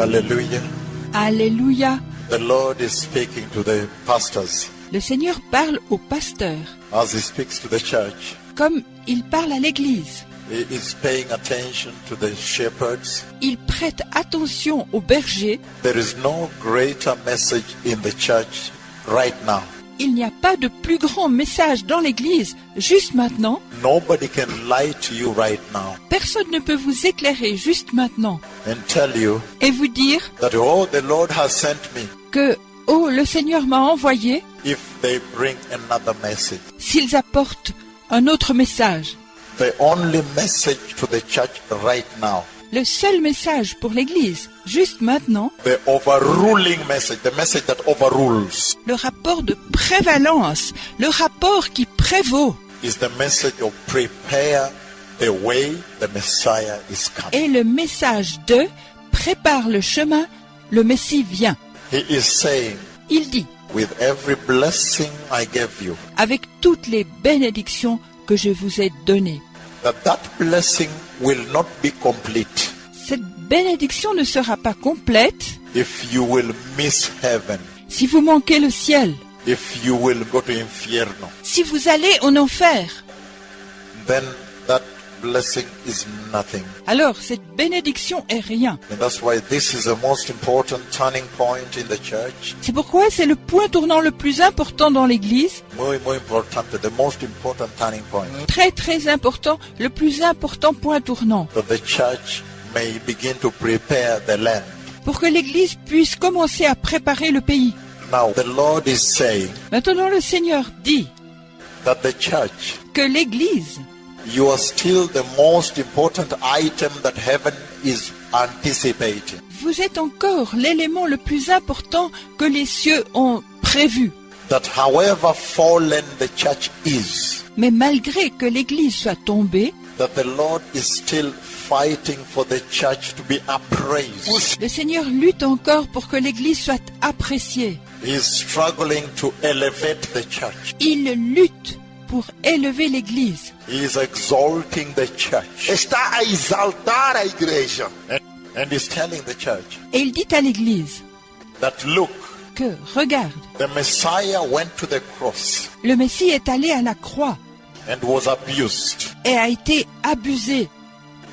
Hallelujah. Alléluia. The Lord is speaking to the pastors Le Seigneur parle aux pasteurs as He speaks to the church. comme il parle à l'Église. He is paying attention to the shepherds. Il prête attention aux bergers. There is no greater message in the church right now. Il n'y a pas de plus grand message dans l'Église juste maintenant. Nobody can lie to you right now Personne ne peut vous éclairer juste maintenant and tell you et vous dire that, oh, the Lord has sent me, que « Oh, le Seigneur m'a envoyé » if they bring another message. s'ils apportent un autre message. The only message to the church right now, Le seul message pour l'Église juste maintenant, the overruling message, the message that overrules, le rapport de prévalence, le rapport qui prévaut, is the message of prepare the way, the Messiah is coming. est le message de « Prépare le chemin, le Messie vient ». He is saying, Il dit with every blessing I gave you, « Avec toutes les bénédictions que je vous ai données ». that blessing will not be complete Cette bénédiction ne sera pas complète if you will miss heaven, si vous manquez le ciel, if you will go to infierno. si vous allez en enfer. Then that blessing is nothing. Alors cette bénédiction est rien. And that's why this is the most important turning point in the church. C'est pourquoi c'est le point tournant le plus important dans l'Église. Muy importante, the most important turning point. Très très important, le plus important point tournant. That the church may begin to prepare the land. Pour que l'Église puisse commencer à préparer le pays. Now the Lord is saying Maintenant le Seigneur dit that the church, que l'Église, you are still the most important item that heaven is anticipating. vous êtes encore l'élément le plus important que les cieux ont prévu. That however fallen the church is, Mais malgré que l'Église soit tombée, that the Lord is still fighting for the church to be appraised. le Seigneur lutte encore pour que l'Église soit appréciée. He is struggling to elevate the church. Il lutte pour élever l'Église. He is exalting the church. Está a exaltar a igreja. And he's telling the church Et il dit à l'Église that look, que, regarde, the Messiah went to the cross le Messie est allé à la croix and was abused et a été abusé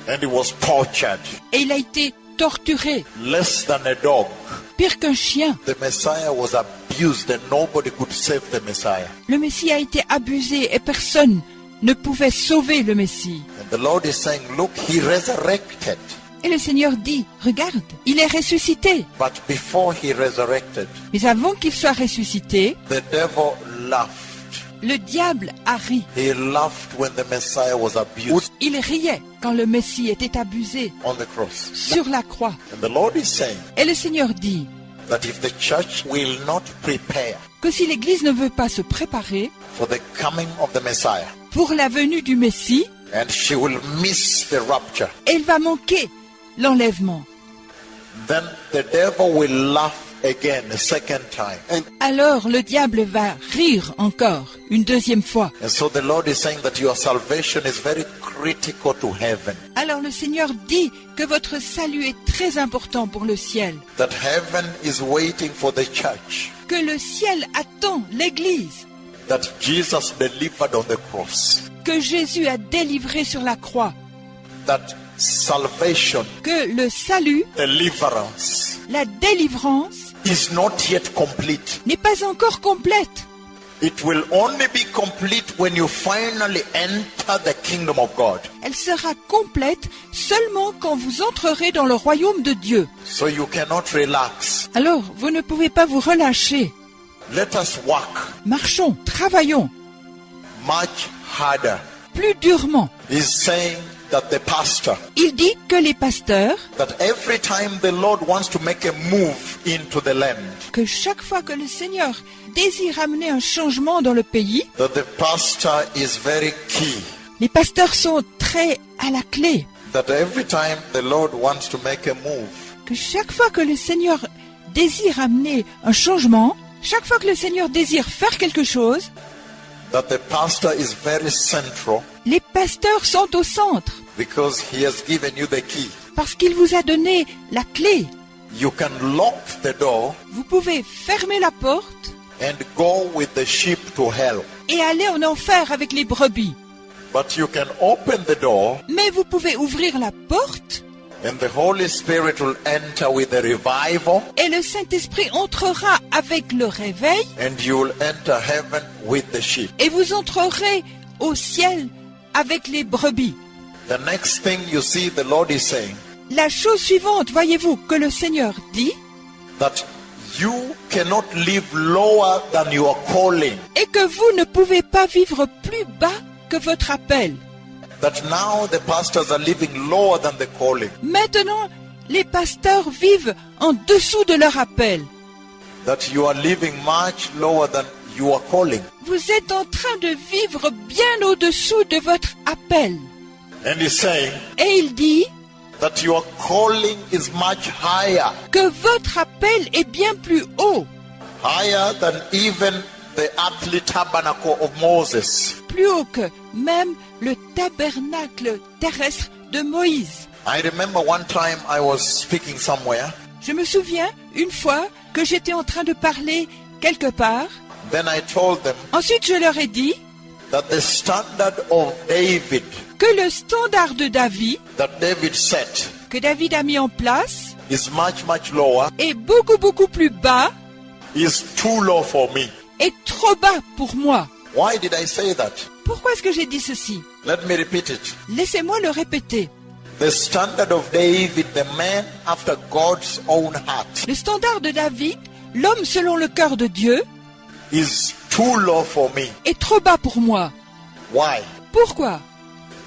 and he was tortured, et il a été torturé, less than a dog. pire qu'un chien. The Messiah was abused and nobody could save the Messiah. Le Messie a été abusé et personne ne pouvait sauver le Messie. And the Lord is saying, look, he resurrected. Et le Seigneur dit, regarde, il est ressuscité. But before he resurrected, Mais avant qu'il soit ressuscité, the devil laughed. le diable a ri. He laughed when the Messiah was abused Il riait quand le Messie était abusé on the cross. sur la croix. And the Lord is saying Et le Seigneur dit that if the church will not prepare que si l'Église ne veut pas se préparer for the coming of the Messiah, pour la venue du Messie, and she will miss the rapture, elle va manquer l'enlèvement. then the devil will laugh again a second time. Alors le diable va rire encore une deuxième fois. And so the Lord is saying that your salvation is very critical to heaven. Alors le Seigneur dit que votre salut est très important pour le ciel, That heaven is waiting for the church que le ciel attend l'Église, that Jesus delivered on the cross. que Jésus a délivré sur la croix, That salvation, que le salut, deliverance, la délivrance is not yet complete. n'est pas encore complète. It will only be complete when you finally enter the kingdom of God. Elle sera complète seulement quand vous entrerez dans le royaume de Dieu. So you cannot relax. Alors, vous ne pouvez pas vous relâcher. Let us work Marchons, travaillons, much harder. plus durement. He's saying that the pastor, Il dit que les pasteurs, that every time the Lord wants to make a move into the land, que chaque fois que le Seigneur désire amener un changement dans le pays, that the pastor is very key. les pasteurs sont très à la clé. That every time the Lord wants to make a move, Que chaque fois que le Seigneur désire amener un changement, chaque fois que le Seigneur désire faire quelque chose, that the pastor is very central les pasteurs sont au centre because he has given you the key. parce qu'il vous a donné la clé. you can lock the door vous pouvez fermer la porte and go with the sheep to hell. et aller en enfer avec les brebis. But you can open the door Mais vous pouvez ouvrir la porte and the Holy Spirit will enter with the revival et le Saint-Esprit entrera avec le réveil and you will enter heaven with the sheep. et vous entrerez au ciel avec les brebis. The next thing you see the Lord is saying La chose suivante, voyez-vous, que le Seigneur dit, that you cannot live lower than your calling. est que vous ne pouvez pas vivre plus bas que votre appel. That now the pastors are living lower than the calling. Maintenant, les pasteurs vivent en dessous de leur appel. That you are living much lower than your calling. Vous êtes en train de vivre bien au-dessous de votre appel. And he's saying Et il dit that your calling is much higher. que votre appel est bien plus haut, Higher than even the earthly tabernacle of Moses. plus haut que même le tabernacle terrestre de Moïse. I remember one time I was speaking somewhere. Je me souviens une fois que j'étais en train de parler quelque part. Then I told them Ensuite, je leur ai dit that the standard of David que le standard de David, that David set que David a mis en place, is much, much lower, est beaucoup plus bas, is too low for me. est trop bas pour moi. Why did I say that? Pourquoi est-ce que j'ai dit ceci? Let me repeat it. Laissez-moi le répéter. The standard of David, the man after God's own heart, Le standard de David, l'homme selon le cœur de Dieu, is too low for me. est trop bas pour moi. Why? Pourquoi?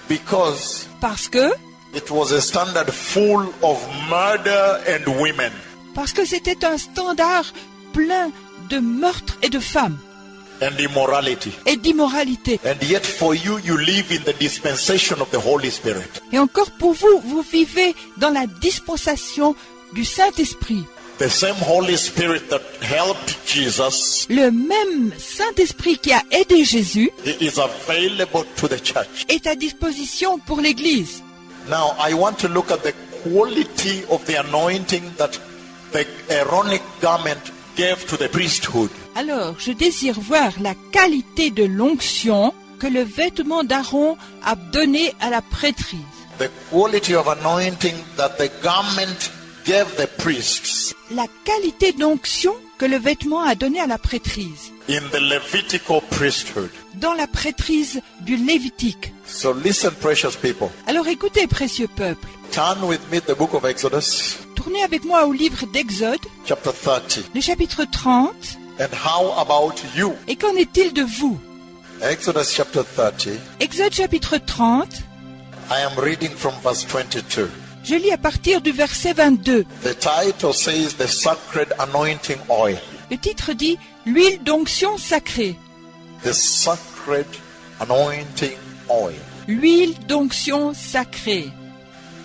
Because Parce que it was a standard full of murder and women. Parce que c'était un standard plein de meurtres et de femmes And immorality. et d'immoralité. And yet for you, you live in the dispensation of the Holy Spirit. Et encore pour vous, vous vivez dans la dispensation du Saint-Esprit. The same Holy Spirit that helped Jesus, Le même Saint-Esprit qui a aidé Jésus he is available to the church. est à disposition pour l'Église. Now, I want to look at the quality of the anointing that the Aaronic garment gave to the priesthood. Alors, je désire voir la qualité de l'onction que le vêtement d'Aaron a donné à la prêtrise. The quality of anointing that the garment gave the priests La qualité d'onction que le vêtement a donné à la prêtrise. in the Levitical priesthood. Dans la prêtrise du Lévitique. So listen, precious people. Alors écoutez, précieux peuple. Turn with me the book of Exodus, Tournez avec moi au livre d'Exode, chapter 30. le chapitre 30. And how about you? Et qu'en est-il de vous? Exodus chapter 30. Exode chapitre 30, I am reading from verse 22. je lis à partir du verset 22. The title says the sacred anointing oil. Le titre dit « L'huile d'onction sacrée ». The sacred anointing oil. L'huile d'onction sacrée.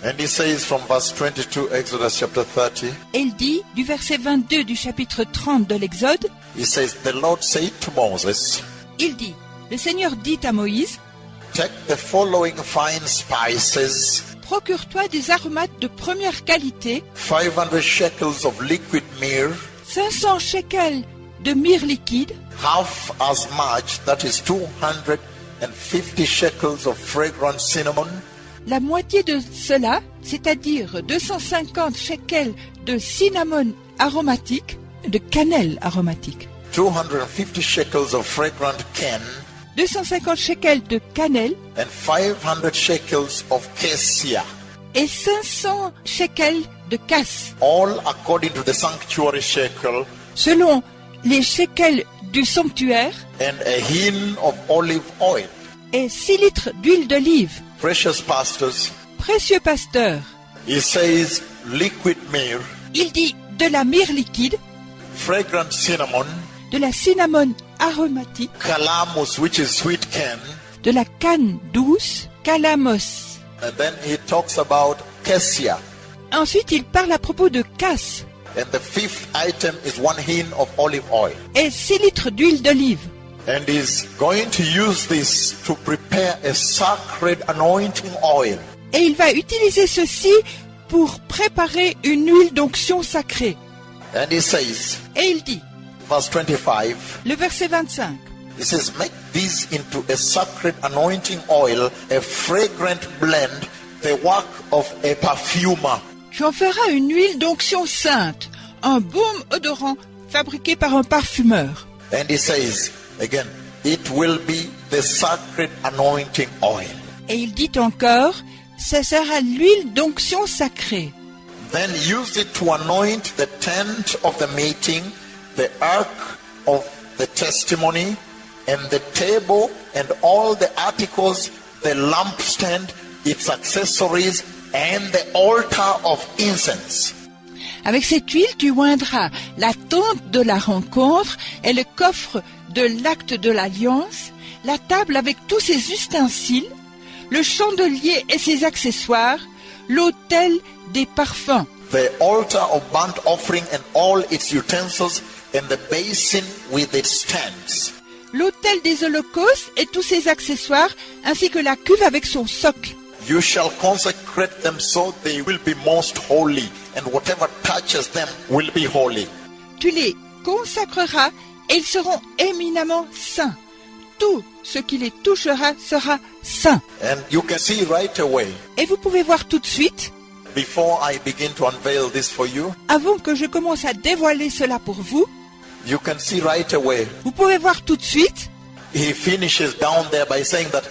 And he says from verse 22, Exodus chapter 30, Et il dit, du verset 22 du chapitre 30 de l'Exode, he says, the Lord said to Moses, il dit, le Seigneur dit à Moïse, take the following fine spices, procure-toi des aromates de première qualité, 500 shekels of liquid myrrh, 500 shekels de myrrhe liquide, half as much, that is 250 shekels of fragrant cinnamon, la moitié de cela, c'est-à-dire 250 shekels de cinnamon aromatique, de cannelle aromatique, 250 shekels of fragrant cane, 250 shekels de cannelle and 500 shekels of cassia, et 500 shekels de casse, all according to the sanctuary shekel, selon les shekels du sanctuaire, and a hin of olive oil. et 6 litres d'huile d'olive. Precious pastors, Précieux pasteur, he says liquid myrrh, il dit de la myrrhe liquide, fragrant cinnamon, de la cinnamon aromatique, calamus, which is sweet cane, de la canne douce, calamos. and then he talks about cassia. Ensuite, il parle à propos de casse And the fifth item is 1 hin of olive oil. et 6 litres d'huile d'olive. And he's going to use this to prepare a sacred anointing oil. Et il va utiliser ceci pour préparer une huile d'onction sacrée. And he says, Et il dit, verse 25, le verset 25, he says, make these into a sacred anointing oil, a fragrant blend, the work of a perfumer. tu en feras une huile d'onction sainte, un baume odorant fabriqué par un parfumeur. And he says, again, it will be the sacred anointing oil. Et il dit encore, ce sera l'huile d'onction sacrée. Then use it to anoint the tent of the meeting, the ark of the testimony, and the table, and all the articles, the lampstand, its accessories, and the altar of incense. Avec cette huile, tu oindras la tente de la rencontre et le coffre de l'acte de l'alliance, la table avec tous ses ustensiles, le chandelier et ses accessoires, l'autel des parfums, The altar of burnt offering and all its utensils, and the basin with its stands. l'autel des holocaustes et tous ses accessoires, ainsi que la cuve avec son socle. You shall consecrate them so they will be most holy, and whatever touches them will be holy. Tu les consacreras et ils seront éminemment saints. Tout ce qui les touchera sera saint. And you can see right away, Et vous pouvez voir tout de suite, before I begin to unveil this for you, avant que je commence à dévoiler cela pour vous, you can see right away, vous pouvez voir tout de suite, he finishes down there by saying that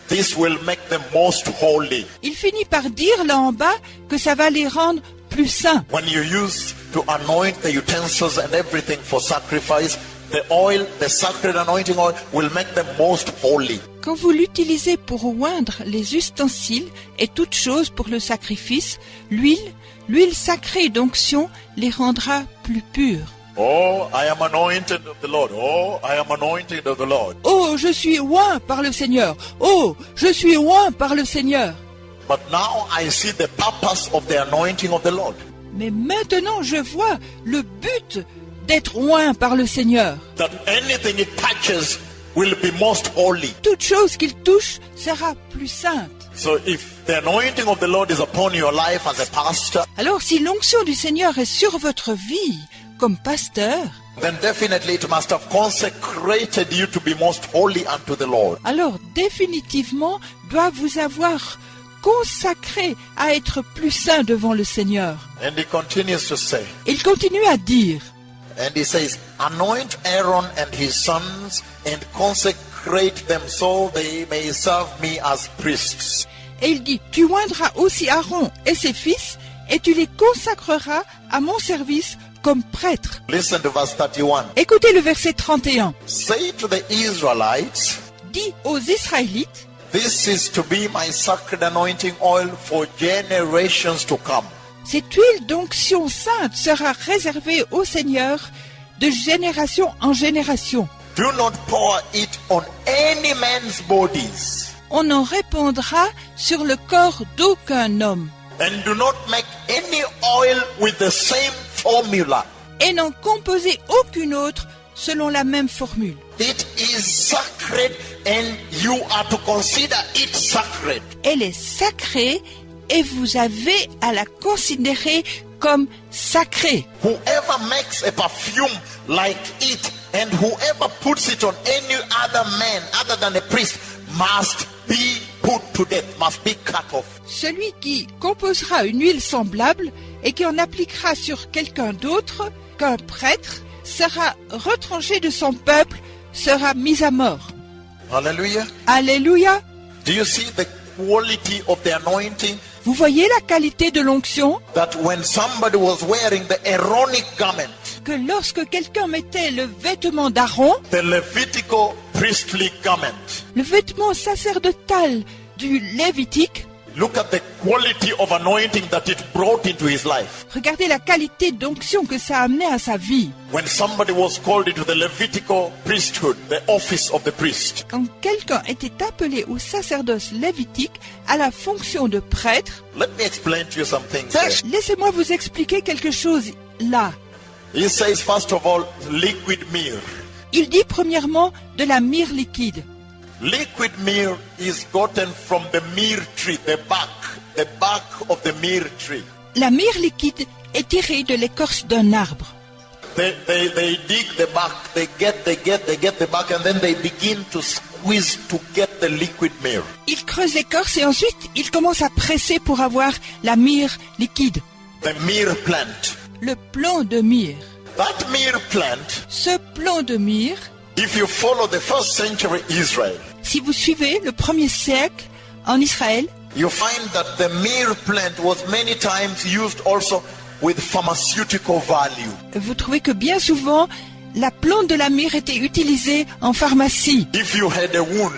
this will make them most holy. il finit par dire là en bas que ça va les rendre plus saints. When you use to anoint the utensils and everything for sacrifice, the oil, the sacred anointing oil, will make them most holy. Quand vous l'utilisez pour oindre les ustensiles et toutes choses pour le sacrifice, l'huile sacrée d'onction les rendra plus purs. Oh, I am anointed of the Lord. Oh, I am anointed of the Lord. Oh, je suis oint par le Seigneur. Oh, je suis oint par le Seigneur. But now I see the purpose of the anointing of the Lord. Mais maintenant, je vois le but d'être oint par le Seigneur. That anything it touches will be most holy. Toute chose qu'il touche sera plus sainte. So if the anointing of the Lord is upon your life as a pastor, Alors, si l'onction du Seigneur est sur votre vie comme pasteur, then definitely it must have consecrated you to be most holy unto the Lord. alors définitivement doit vous avoir consacré à être plus saint devant le Seigneur. And he continues to say, Il continue à dire, and he says, anoint Aaron and his sons and consecrate them so they may serve me as priests. et il dit, tu oindras aussi Aaron et ses fils, et tu les consacreras à mon service comme prêtres. Listen to verse 31. Écoutez le verset 31. Say to the Israelites, Dis aux Israélites, this is to be my sacred anointing oil for generations to come. cette huile d'onction sainte sera réservée au Seigneur de génération en génération. Do not pour it on any man's bodies, On en répandra sur le corps d'aucun homme, and do not make any oil with the same formula. et n'en composez aucune autre selon la même formule. It is sacred, and you are to consider it sacred. Elle est sacrée et vous avez à la considérer comme sacrée. Whoever makes a perfume like it, and whoever puts it on any other man other than a priest, must be put to death, must be cut off. Celui qui composera une huile semblable et qui en appliquera sur quelqu'un d'autre qu'un prêtre sera retranché de son peuple, sera mis à mort. Hallelujah. Alléluia! Do you see the quality of the anointing? Vous voyez la qualité de l'onction? That when somebody was wearing the Aaronic garment, Que lorsque quelqu'un mettait le vêtement d'Aaron, the Levitical priestly garment, le vêtement sacerdotal du Lévitique, look at the quality of anointing that it brought into his life. regardez la qualité d'onction que ça a amené à sa vie. When somebody was called into the Levitical priesthood, the office of the priest, Quand quelqu'un était appelé au sacerdoce lévitique à la fonction de prêtre, let me explain to you some things there. laissez-moi vous expliquer quelque chose là. He says, first of all, liquid myrrh. Il dit premièrement de la myrrhe liquide. Liquid myrrhe is gotten from the myrrh tree, the bark of the myrrh tree. La myrrhe liquide est tirée de l'écorce d'un arbre. They dig the bark, they get the bark, and then they begin to squeeze to get the liquid myrrh. Ils creusent l'écorce et ensuite ils commencent à presser pour avoir la myrrhe liquide. The myrrh plant. Le plant de myrrhe. That myrrh plant, Ce plant de myrrhe, if you follow the first century Israel, si vous suivez le 1er siècle en Israël, you find that the myrrh plant was many times used also with pharmaceutical value. vous trouvez que bien souvent, la plante de la myrrhe était utilisée en pharmacie. If you had a wound,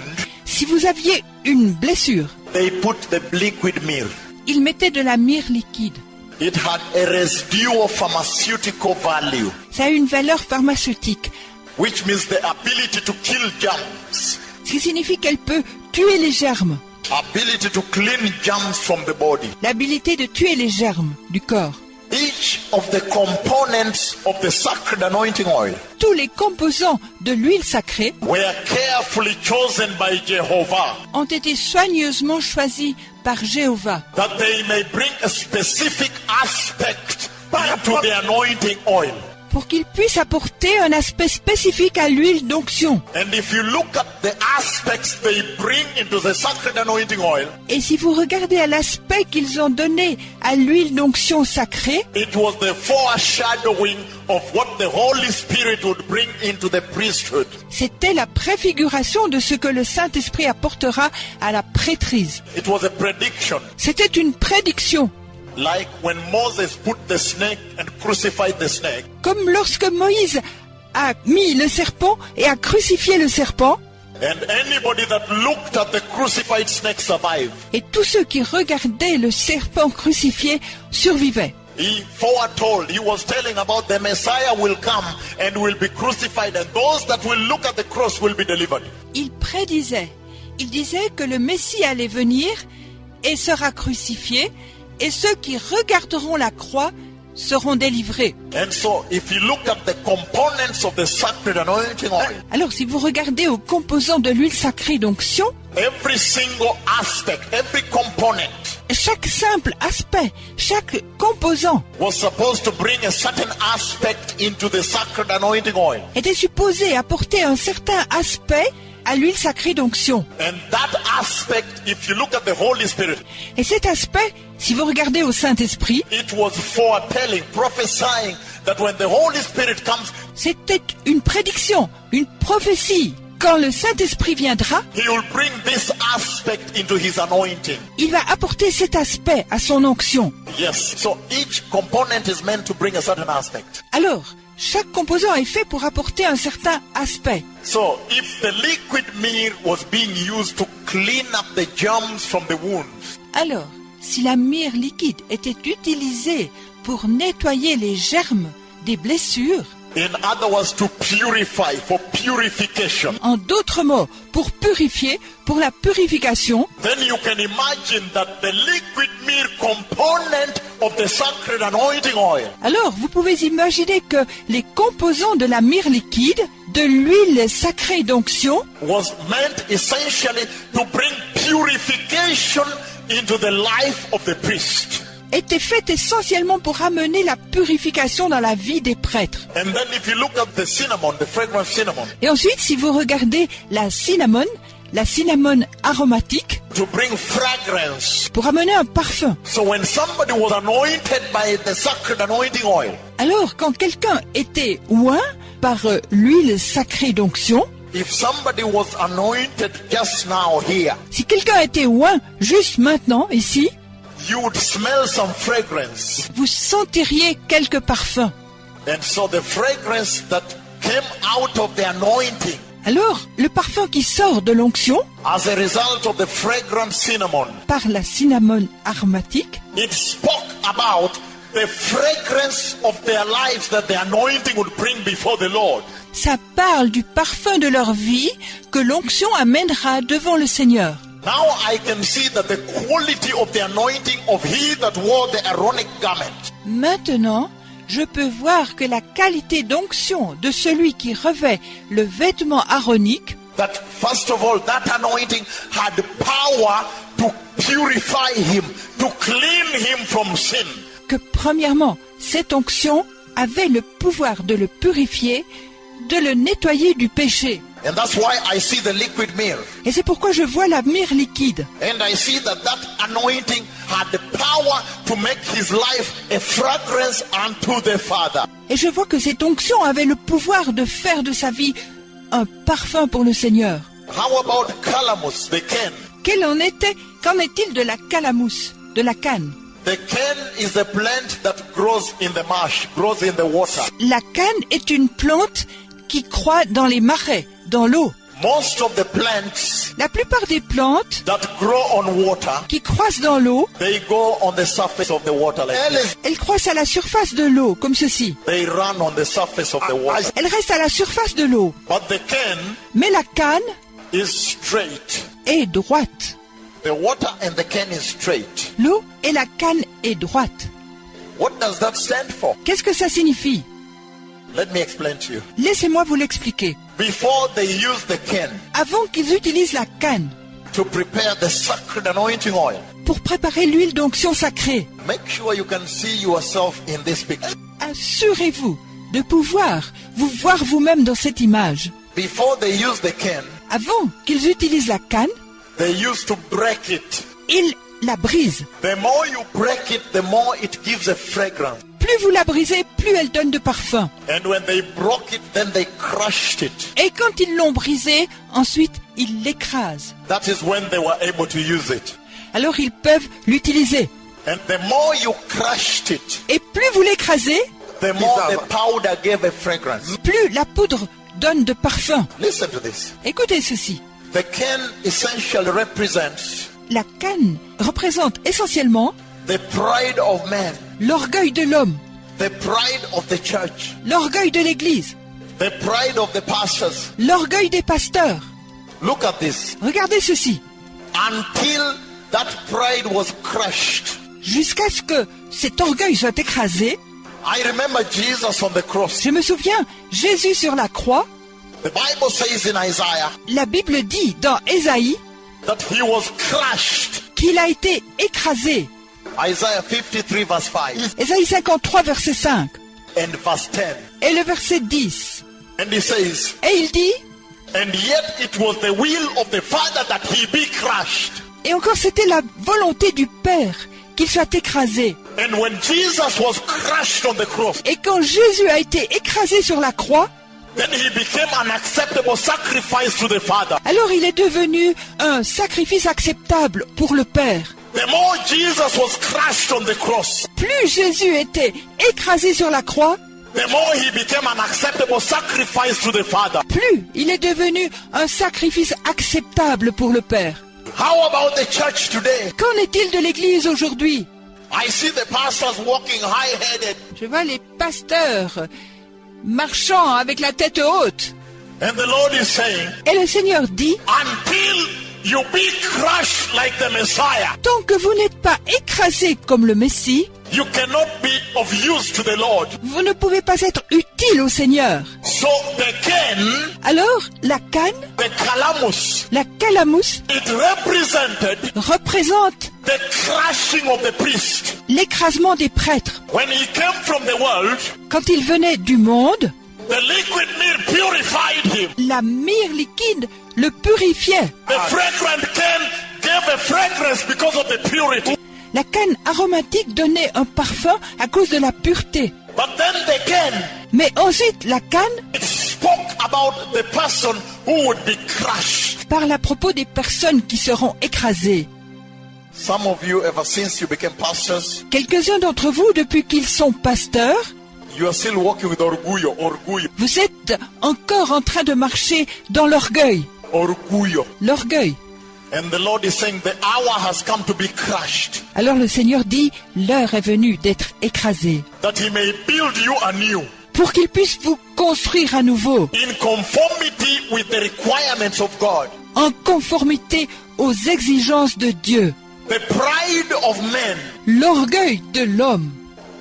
Si vous aviez une blessure, they put the liquid myrrh. ils mettaient de la myrrhe liquide. It had a residual pharmaceutical value, Ça a une valeur pharmaceutique, which means the ability to kill germs, ce qui signifie qu'elle peut tuer les germes, ability to clean germs from the body. l'habilité de tuer les germes du corps. Each of the components of the sacred anointing oil Tous les composants de l'huile sacrée were carefully chosen by Jehovah, ont été soigneusement choisis par Jéhovah, that they may bring a specific aspect into the anointing oil. pour qu'ils puissent apporter un aspect spécifique à l'huile d'onction. And if you look at the aspects they bring into the sacred anointing oil, Et si vous regardez à l'aspect qu'ils ont donné à l'huile d'onction sacrée, it was the foreshadowing of what the Holy Spirit would bring into the priesthood. c'était la préfiguration de ce que le Saint-Esprit apportera à la prêtrise. It was a prediction, C'était une prédiction, like when Moses put the snake and crucified the snake. comme lorsque Moïse a mis le serpent et a crucifié le serpent, And anybody that looked at the crucified snake survived. et tous ceux qui regardaient le serpent crucifié survivaient. He foretold, he was telling about the Messiah will come and will be crucified, and those that will look at the cross will be delivered. Il prédisait, il disait que le Messie allait venir et sera crucifié, et ceux qui regarderont la croix seront délivrés. And so, if you look at the components of the sacred anointing oil, Alors si vous regardez aux composants de l'huile sacrée d'onction, every single aspect, every component chaque simple aspect, chaque composant was supposed to bring a certain aspect into the sacred anointing oil. était supposé apporter un certain aspect à l'huile sacrée d'onction. And that aspect, if you look at the Holy Spirit, Et cet aspect, si vous regardez au Saint-Esprit, it was foretelling, prophesying that when the Holy Spirit comes, c'était une prédiction, une prophétie. Quand le Saint-Esprit viendra, he will bring this aspect into his anointing. il va apporter cet aspect à son onction. Yes. So each component is meant to bring a certain aspect. Alors, chaque composant est fait pour apporter un certain aspect. So if the liquid myrrh was being used to clean up the germs from the wounds, Alors, si la myrrhe liquide était utilisée pour nettoyer les germes des blessures, in other words, to purify, for purification, en d'autres mots, pour purifier, pour la purification, then you can imagine that the liquid myrrh component of the sacred anointing oil alors vous pouvez imaginer que les composants de la myrrhe liquide, de l'huile sacrée d'onction, was meant essentially to bring purification into the life of the priest. était faite essentiellement pour amener la purification dans la vie des prêtres. And then if you look at the cinnamon, the fragrant cinnamon, Et ensuite, si vous regardez la cinnamone aromatique, to bring fragrance. pour amener un parfum. So when somebody was anointed by the sacred anointing oil, Alors, quand quelqu'un était oint par l'huile sacrée d'onction, if somebody was anointed just now here, si quelqu'un était oint juste maintenant, ici, you would smell some fragrance. vous sentiriez quelques parfums. And so the fragrance that came out of the anointing Alors, le parfum qui sort de l'onction, as a result of the fragrant cinnamon, par la cinnamone aromatique, it spoke about the fragrance of their lives that the anointing would bring before the Lord. ça parle du parfum de leur vie que l'onction amènera devant le Seigneur. Now I can see that the quality of the anointing of he that wore the Aaronic garment Maintenant, je peux voir que la qualité d'onction de celui qui revêt le vêtement aaronique, that first of all, that anointing had power to purify him, to clean him from sin. que que premièrement, cette onction avait le pouvoir de le purifier, de le nettoyer du péché. And that's why I see the liquid myrrh. Et c'est pourquoi je vois la myrrhe liquide. And I see that anointing had the power to make his life a fragrance unto the Father. Et je vois que cette onction avait le pouvoir de faire de sa vie un parfum pour le Seigneur. How about calamus, the cane? Qu'en est-il de la calamus, de la canne? The cane is the plant that grows in the marsh, grows in the water. La canne est une plante qui croît dans les marais, dans l'eau. Most of the plants La plupart des plantes that grow on water, qui croissent dans l'eau, they go on the surface of the water like this. elles croissent à la surface de l'eau, comme ceci. They run on the surface of the water. Elles restent à la surface de l'eau. But the cane Mais la canne is straight. est droite. The water and the cane is straight. L'eau et la canne est droite. What does that stand for? Qu'est-ce que ça signifie? Let me explain to you. Laissez-moi vous l'expliquer. Before they use the cane Avant qu'ils utilisent la canne to prepare the sacred anointing oil, pour préparer l'huile d'onction sacrée, make sure you can see yourself in this picture. assurez-vous de pouvoir vous voir vous-même dans cette image. Before they use the cane, Avant qu'ils utilisent la canne, they used to break it. ils la brisent. The more you break it, the more it gives a fragrance. Plus vous la brisez, plus elle donne de parfum. And when they broke it, then they crushed it. Et quand ils l'ont brisée, ensuite ils l'écrasent. That is when they were able to use it. Alors ils peuvent l'utiliser. And the more you crushed it, Et plus vous l'écrasez, the more the powder gave a fragrance. plus la poudre donne de parfum. Listen to this. Écoutez ceci. The cane essentially represents La canne représente essentiellement the pride of man, l'orgueil de l'homme, the pride of the church, l'orgueil de l'Église, the pride of the pastors. l'orgueil des pasteurs. Look at this. Regardez ceci. Until that pride was crushed. Jusqu'à ce que cet orgueil soit écrasé, I remember Jesus on the cross. je me souviens, Jésus sur la croix, The Bible says in Isaiah la Bible dit dans Ésaïe that he was crushed. qu'il a été écrasé. Isaiah 53 verse 5 Ésaïe 53, verset 5 and verse 10. et le verset 10. And he says, Et il dit, and yet it was the will of the Father that he be crushed. et encore c'était la volonté du Père qu'il soit écrasé. And when Jesus was crushed on the cross, Et quand Jésus a été écrasé sur la croix, then he became an acceptable sacrifice to the Father. alors il est devenu un sacrifice acceptable pour le Père. The more Jesus was crushed on the cross, Plus Jésus était écrasé sur la croix, the more he became an acceptable sacrifice to the Father. plus il est devenu un sacrifice acceptable pour le Père. How about the church today? Qu'en est-il de l'Église aujourd'hui? I see the pastors walking high-headed, Je vois les pasteurs marchant avec la tête haute. and the Lord is saying, Et le Seigneur dit, until you be crushed like the Messiah, tant que vous n'êtes pas écrasé comme le Messie, you cannot be of use to the Lord. vous ne pouvez pas être utile au Seigneur. So the cane, Alors, la canne, the calamus, la calamus, it represented représente the crushing of the priest. l'écrasement des prêtres. When he came from the world, Quand il venait du monde, the liquid myrrh purified him. la myrrhe liquide le purifiait. The fragrant cane gave a fragrance because of the purity. La canne aromatique donnait un parfum à cause de la pureté. But then the cane, Mais ensuite, la canne it spoke about the person who would be crushed. parle à propos des personnes qui seront écrasées. Some of you, ever since you became pastors, Quelques-uns d'entre vous, depuis qu'ils sont pasteurs, you are still walking with orgullo, orgullo, vous êtes encore en train de marcher dans l'orgueil. orgullo. L'orgueil. And the Lord is saying the hour has come to be crushed, Alors le Seigneur dit, l'heure est venue d'être écrasée, that he may build you anew pour qu'il puisse vous construire à nouveau, in conformity with the requirements of God. en conformité aux exigences de Dieu. The pride of men L'orgueil de l'homme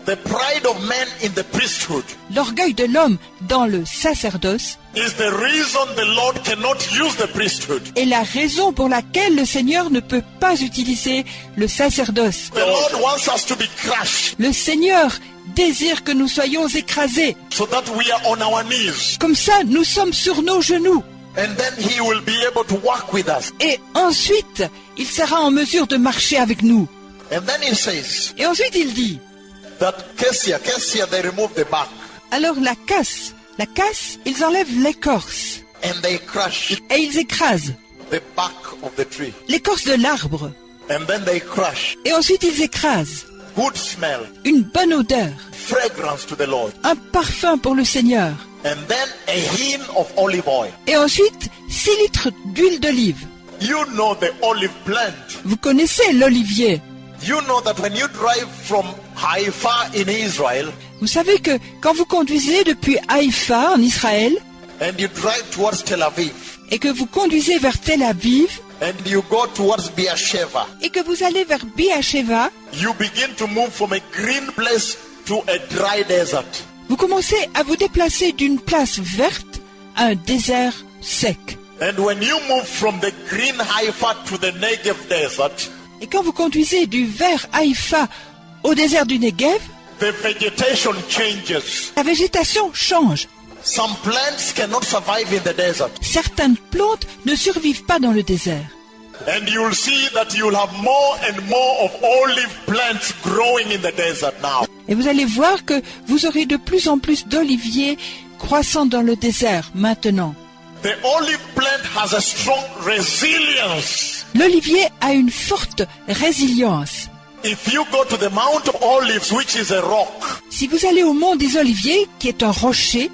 the pride of men in the priesthood, L'orgueil de l'homme dans le sacerdoce is the reason the Lord cannot use the priesthood. est la raison pour laquelle le Seigneur ne peut pas utiliser le sacerdoce. The Lord wants us to be crushed Le Seigneur désire que nous soyons écrasés. so that we are on our knees. Comme ça, nous sommes sur nos genoux. And then He will be able to walk with us. Et ensuite, il sera en mesure de marcher avec nous. And then He says Et ensuite, il dit, that cassia, they remove the bark alors la casse, ils enlèvent l'écorce and they crush et ils écrasent the bark of the tree. l'écorce de l'arbre. And then they crush Et ensuite, ils écrasent good smell, une bonne odeur, fragrance to the Lord. un parfum pour le Seigneur. And then a hin of olive oil. Et ensuite, 6 litres d'huile d'olive. You know the olive plant. Vous connaissez l'olivier. You know that when you drive from Haifa in Israel Vous savez que quand vous conduisez depuis Haïfa en Israël and you drive towards Tel Aviv et que vous conduisez vers Tel Aviv and you go towards Beersheba, et que vous allez vers Beersheba, you begin to move from a green place to a dry desert. vous commencez à vous déplacer d'une place verte à un désert sec. And when you move from the green Haifa to the Negev desert, Et quand vous conduisez du vert Haïfa au désert du Negev, the vegetation changes. la végétation change. Some plants cannot survive in the desert. Certaines plantes ne survivent pas dans le désert. And you'll see that you'll have more and more of olive plants growing in the desert now. Et vous allez voir que vous aurez de plus en plus d'oliviers croissant dans le désert maintenant. The olive plant has a strong resilience. L'olivier a une forte résilience. If you go to the Mount of Olives, which is a rock, Si vous allez au mont des Oliviers, qui est un rocher,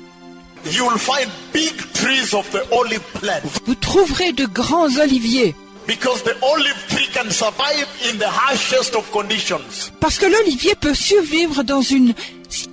you will find big trees of the olive plant. vous trouverez de grands oliviers. Because the olive tree can survive in the harshest of conditions. Parce que l'olivier peut survivre dans une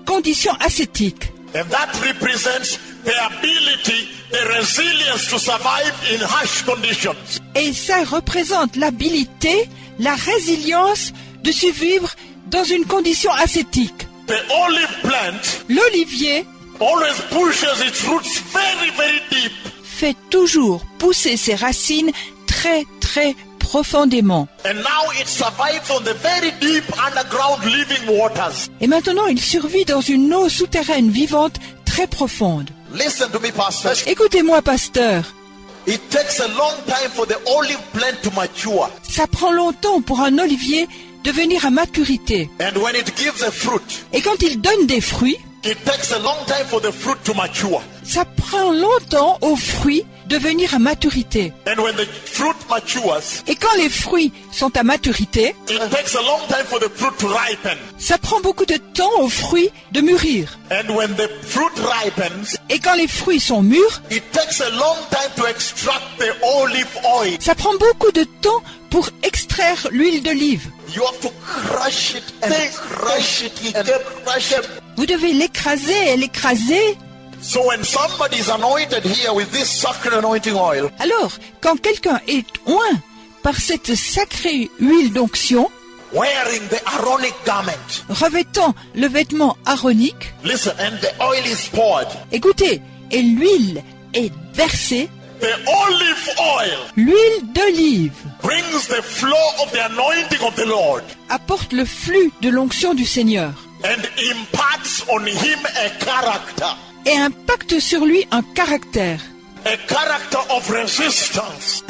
condition ascétique. And that represents the ability, the resilience to survive in harsh conditions. Et ça représente l'habilité, la résilience de survivre dans une condition ascétique. The olive plant L'olivier always pushes its roots very, very deep. fait toujours pousser ses racines très profondément. And now it survives on the very deep underground living waters. Et maintenant, il survit dans une eau souterraine vivante très profonde. Listen to me, pastor. Écoutez-moi, pasteur. It takes a long time for the olive plant to mature. Ça prend longtemps pour un olivier de venir à maturité. And when it gives a fruit, Et quand il donne des fruits, it takes a long time for the fruit to mature. ça prend longtemps aux fruits de venir à maturité. And when the fruit matures, Et quand les fruits sont à maturité, it takes a long time for the fruit to ripen. ça prend beaucoup de temps aux fruits de mûrir. And when the fruit ripens, Et quand les fruits sont mûrs, it takes a long time to extract the olive oil. ça prend beaucoup de temps pour extraire l'huile d'olive. You have to crush it and crush it and crush it. Vous devez l'écraser et l'écraser. So when somebody is anointed here with this sacred anointing oil, Alors, quand quelqu'un est oint par cette sacrée huile d'onction, wearing the Aaronic garment, revêtant le vêtement aaronique, listen, and the oil is poured. écoutez, et l'huile est versée, The olive oil l'huile d'olive brings the flow of the anointing of the Lord apporte le flux de l'onction du Seigneur and imparts on him a character et impacte sur lui un caractère of resistance,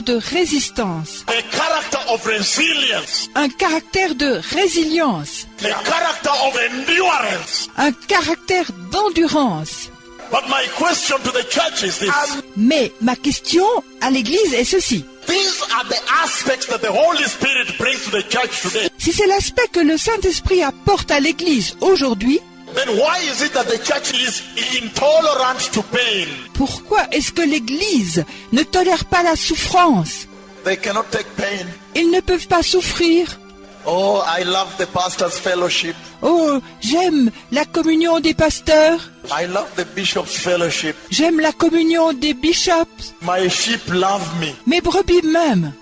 de résistance, a character of resilience, un caractère de résilience, a character of endurance. un caractère d'endurance. But my question to the church is this. Mais ma question à l'Église est ceci. These are the aspects that the Holy Spirit brings to the church today. Si c'est l'aspect que le Saint-Esprit apporte à l'Église aujourd'hui, Then why is it that the church is intolerant to pain? pourquoi est-ce que l'Église ne tolère pas la souffrance? They cannot take pain. Ils ne peuvent pas souffrir. Oh, I love the pastor's fellowship. Oh, j'aime la communion des pasteurs. I love the bishop's fellowship. J'aime la communion des bishops. My sheep love me. Mes brebis m'aiment.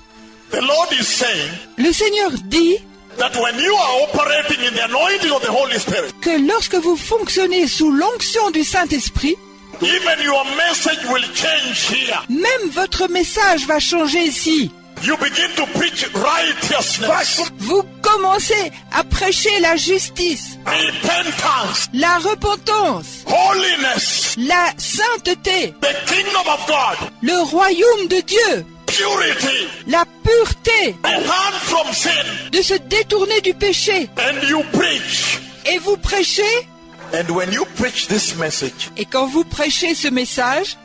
The Lord is saying Le Seigneur dit, that when you are operating in the anointing of the Holy Spirit, que lorsque vous fonctionnez sous l'onction du Saint-Esprit, even your message will change here. même votre message va changer ici. You begin to preach righteousness, Vous commencez à prêcher la justice, repentance, la repentance, holiness, la sainteté, the kingdom of God, le royaume de Dieu, purity, la pureté, turn from sin, de se détourner du péché. and you preach. Et vous prêchez, And when you preach this message, et quand vous prêchez ce message,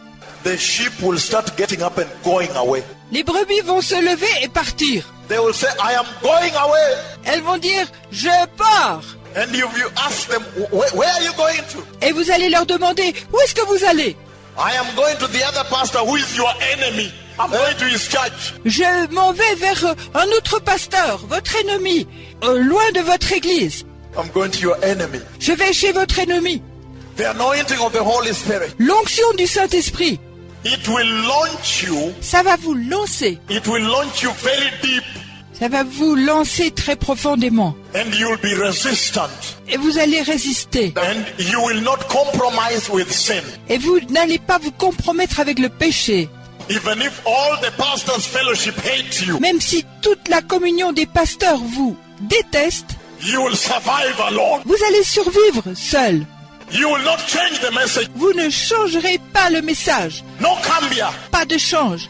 the sheep will start getting up and going away. les brebis vont se lever et partir. They will say, I am going away. Elles vont dire « Je pars ». And if you ask them, where are you going to? Et vous allez leur demander « Où est-ce que vous allez ?» I am going to the other pastor Who is your enemy? I'm going to his church. Je m'en vais vers un autre pasteur, votre ennemi, loin de votre église. I'm going to your enemy. Je vais chez votre ennemi. The anointing of the Holy Spirit. L'onction du Saint-Esprit, It will launch you. ça va vous lancer. It will launch you very deep, Ça va vous lancer très profondément. and you'll be resistant. Et vous allez résister. And you will not compromise with sin. Et vous n'allez pas vous compromettre avec le péché. Even if all the pastors' fellowship hates you, Même si toute la communion des pasteurs vous déteste, you will survive alone. vous allez survivre seul. You will not change the message. Vous ne changerez pas le message. No cambia. Pas de change.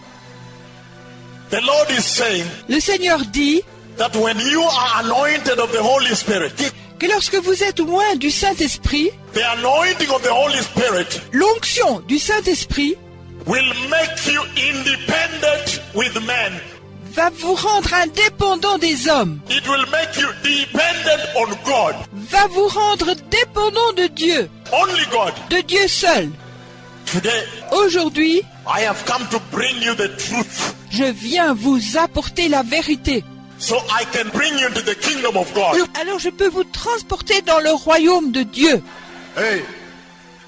The Lord is saying Le Seigneur dit that when you are anointed of the Holy Spirit, que lorsque vous êtes loin du Saint-Esprit, the anointing of the Holy Spirit l'onction du Saint-Esprit will make you independent with men. va vous rendre indépendant des hommes, It will make you dependent on God. va vous rendre dépendant de Dieu, Only God. de Dieu seul. Today, Aujourd'hui, I have come to bring you the truth je viens vous apporter la vérité. so I can bring you into the kingdom of God. Alors je peux vous transporter dans le royaume de Dieu. Hey,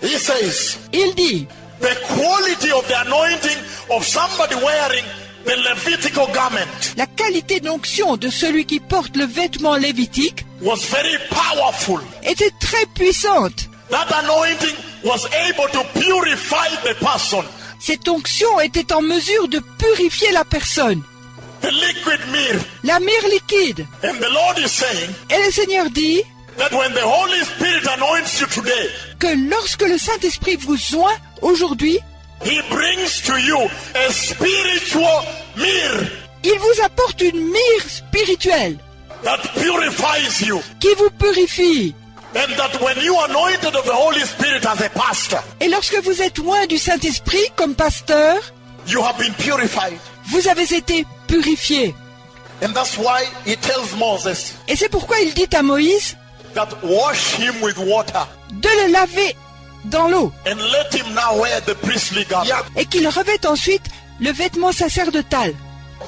he says, Il dit, The quality of the anointing of somebody wearing the Levitical garment la qualité d'onction de celui qui porte le vêtement lévitique was very powerful. était très puissante. That anointing was able to purify the person. Cette onction était en mesure de purifier la personne. The liquid myrrh. La myrrhe liquide. And the Lord is saying Et le Seigneur dit that when the Holy Spirit anoints you today, que lorsque le Saint-Esprit vous oint aujourd'hui, He brings to you a spiritual myrrh il vous apporte une myrrhe spirituelle that purifies you. qui vous purifie. And that when you are anointed of the Holy Spirit as a pastor, Et lorsque vous êtes loin du Saint-Esprit comme pasteur, you have been purified. vous avez été purifié. And that's why he tells Moses Et c'est pourquoi il dit à Moïse that wash him with water de le laver dans l'eau and let him now wear the priestly garment. et qu'il revête ensuite le vêtement sacerdotal.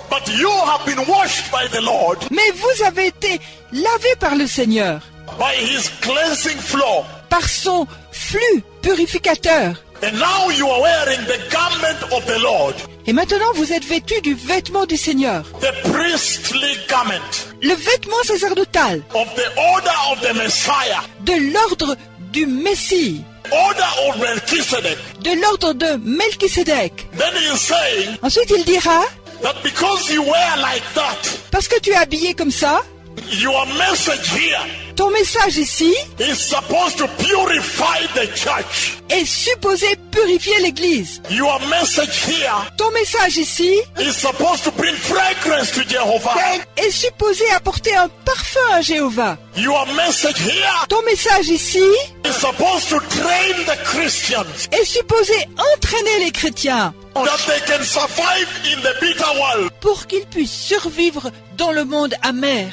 But you have been washed by the Lord Mais vous avez été lavé par le Seigneur, by His cleansing flow. par son flux purificateur. And now you are wearing the garment of the Lord, Et maintenant vous êtes vêtus du vêtement du Seigneur, the priestly garment le vêtement sacerdotal of the order of the Messiah, de l'ordre du Messie, order of Melchizedek. de l'ordre de Melchisédek. Then he is saying Ensuite il dira, that because you wear like that, parce que tu es habillé comme ça, your message here ton message ici is supposed to purify the church. est supposé purifier l'Église. Your message here Ton message ici is supposed to bring fragrance to Jehovah. est supposé apporter un parfum à Jéhovah. Your message here Ton message ici is supposed to train the Christians est supposé entraîner les chrétiens that they can survive in the bitter world. pour qu'ils puissent survivre dans le monde amer.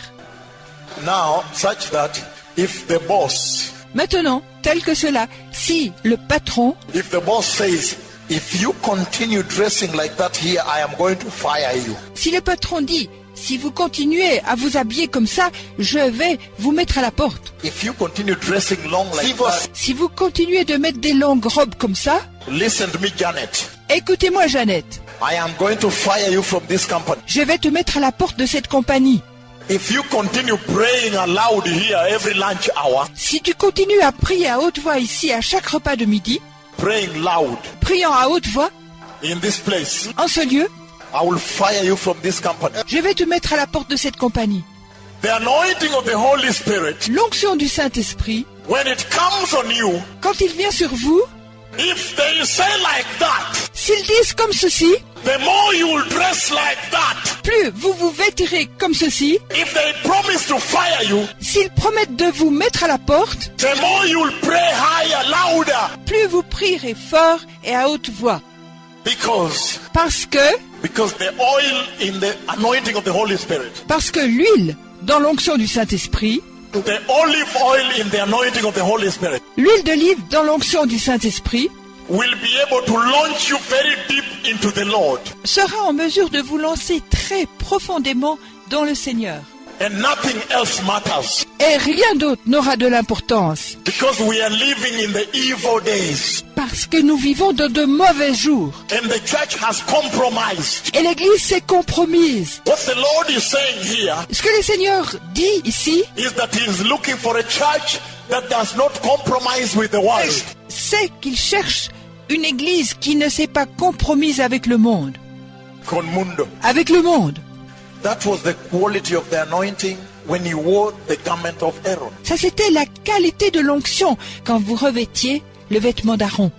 now such that if the boss, Maintenant, tel que cela, si le patron, if the boss says, if you continue dressing like that here, I am going to fire you. si le patron dit, si vous continuez à vous habiller comme ça, je vais vous mettre à la porte. If you continue dressing long like that, Si vous continuez de mettre des longues robes comme ça, listen to me, Janet. écoutez-moi Jeannette, I am going to fire you from this company. je vais te mettre à la porte de cette compagnie. If you continue praying aloud here every lunch hour, Si tu continues à prier à haute voix ici à chaque repas de midi, praying loud priant à haute voix in this place, en ce lieu, I will fire you from this company. je vais te mettre à la porte de cette compagnie. The anointing of the Holy Spirit, L'onction du Saint-Esprit, when it comes on you, quand il vient sur vous, if they say like that, s'ils disent comme ceci, the more you will dress like that. plus vous vous vêtirez comme ceci, If they promise to fire you, s'ils promettent de vous mettre à la porte, the more you will pray higher, louder. plus vous prierez fort et à haute voix. Because Parce que the oil in the anointing of the Holy Spirit, l'huile dans l'onction du Saint-Esprit, the olive oil in the anointing of the Holy Spirit, l'huile d'olive dans l'onction du Saint-Esprit, will be able to launch you very deep into the Lord. sera en mesure de vous lancer très profondément dans le Seigneur. And nothing else matters. Et rien d'autre n'aura de l'importance. Because we are living in the evil days. Parce que nous vivons dans de mauvais jours. And the church has compromised. Et l'Église s'est compromise. What the Lord is saying here Ce que le Seigneur dit ici, is that He is looking for a church that does not compromise with the world. c'est qu'il cherche une Église qui ne s'est pas compromise avec le monde. Con mundo. Avec le monde. That was the quality of the anointing when he wore the garment of Aaron. Ça, c'était la qualité de l'onction quand vous revêtiez le vêtement d'Aaron.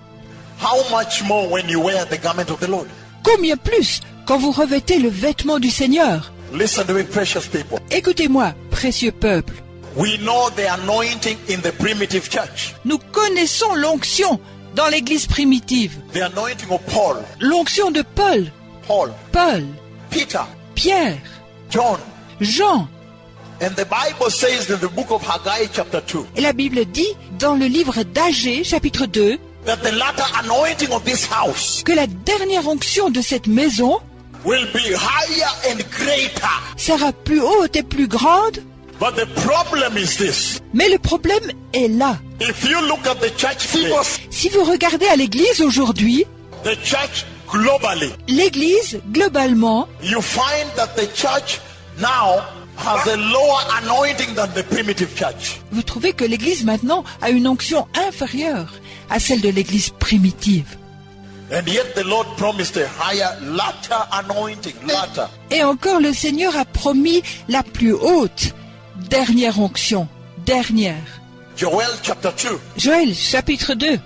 How much more when you wear the garment of the Lord? Combien plus quand vous revêtez le vêtement du Seigneur. Listen to me, precious people. Écoutez-moi, précieux peuple. We know the anointing in the primitive church. Nous connaissons l'onction dans l'Église primitive. The anointing of Paul, L'onction de Paul, Paul, Peter, Pierre, John. Jean. And the Bible says in the book of Haggai chapter 2 Et la Bible dit dans le livre d'Agée, chapitre 2, that the latter anointing of this house que la dernière onction de cette maison will be higher and greater. sera plus haute et plus grande. But the problem is this. Mais le problème est là. If you look at the church today, Si vous regardez à l'Église aujourd'hui, the church globally, l'Église, globalement, You find that the church now has a lower anointing than the primitive church. vous trouvez que l'Église maintenant a une onction inférieure à celle de l'Église primitive. And yet the Lord promised a higher, latter anointing, latter. Et encore le Seigneur a promis la plus haute, dernière onction, dernière. Joel chapter 2. Joël, chapitre 2.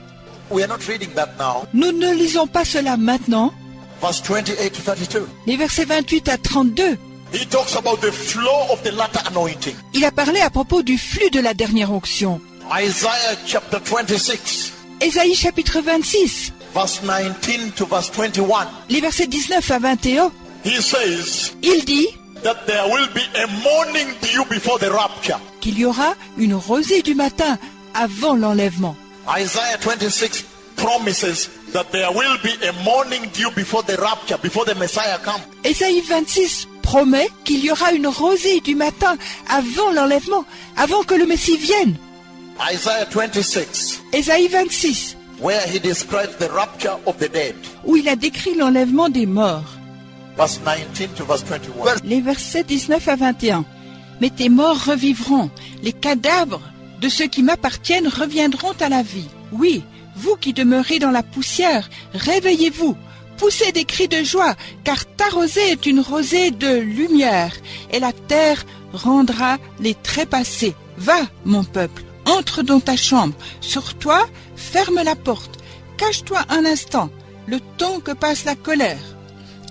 We are not reading that now. Nous ne lisons pas cela maintenant. Verse 28 to 32. Les versets 28 à 32. He talks about the flow of the latter anointing. Il a parlé à propos du flux de la dernière onction. Isaiah chapter 26. Ésaïe chapitre 26, Verse 19 to verse 21. les versets 19 à 21. he says Il dit that there will be a morning dew before the rapture. qu'il y aura une rosée du matin avant l'enlèvement. Isaiah 26 Promises that there will be a morning dew before the rapture, before the Messiah comes. Ésaïe 26 promet qu'il y aura une rosée du matin avant l'enlèvement, avant que le Messie vienne. Isaiah 26, Ésaïe 26, where he describes the rapture of the dead. où il a décrit l'enlèvement des morts. Verse 19 to verse 21. Les versets 19 à 21. Mais tes morts revivront, les cadavres de ceux qui m'appartiennent reviendront à la vie. Oui, vous qui demeurez dans la poussière, réveillez-vous, poussez des cris de joie, car ta rosée est une rosée de lumière, et la terre rendra les trépassés. Va, mon peuple, entre dans ta chambre, sur toi, ferme la porte, cache-toi un instant, le temps que passe la colère.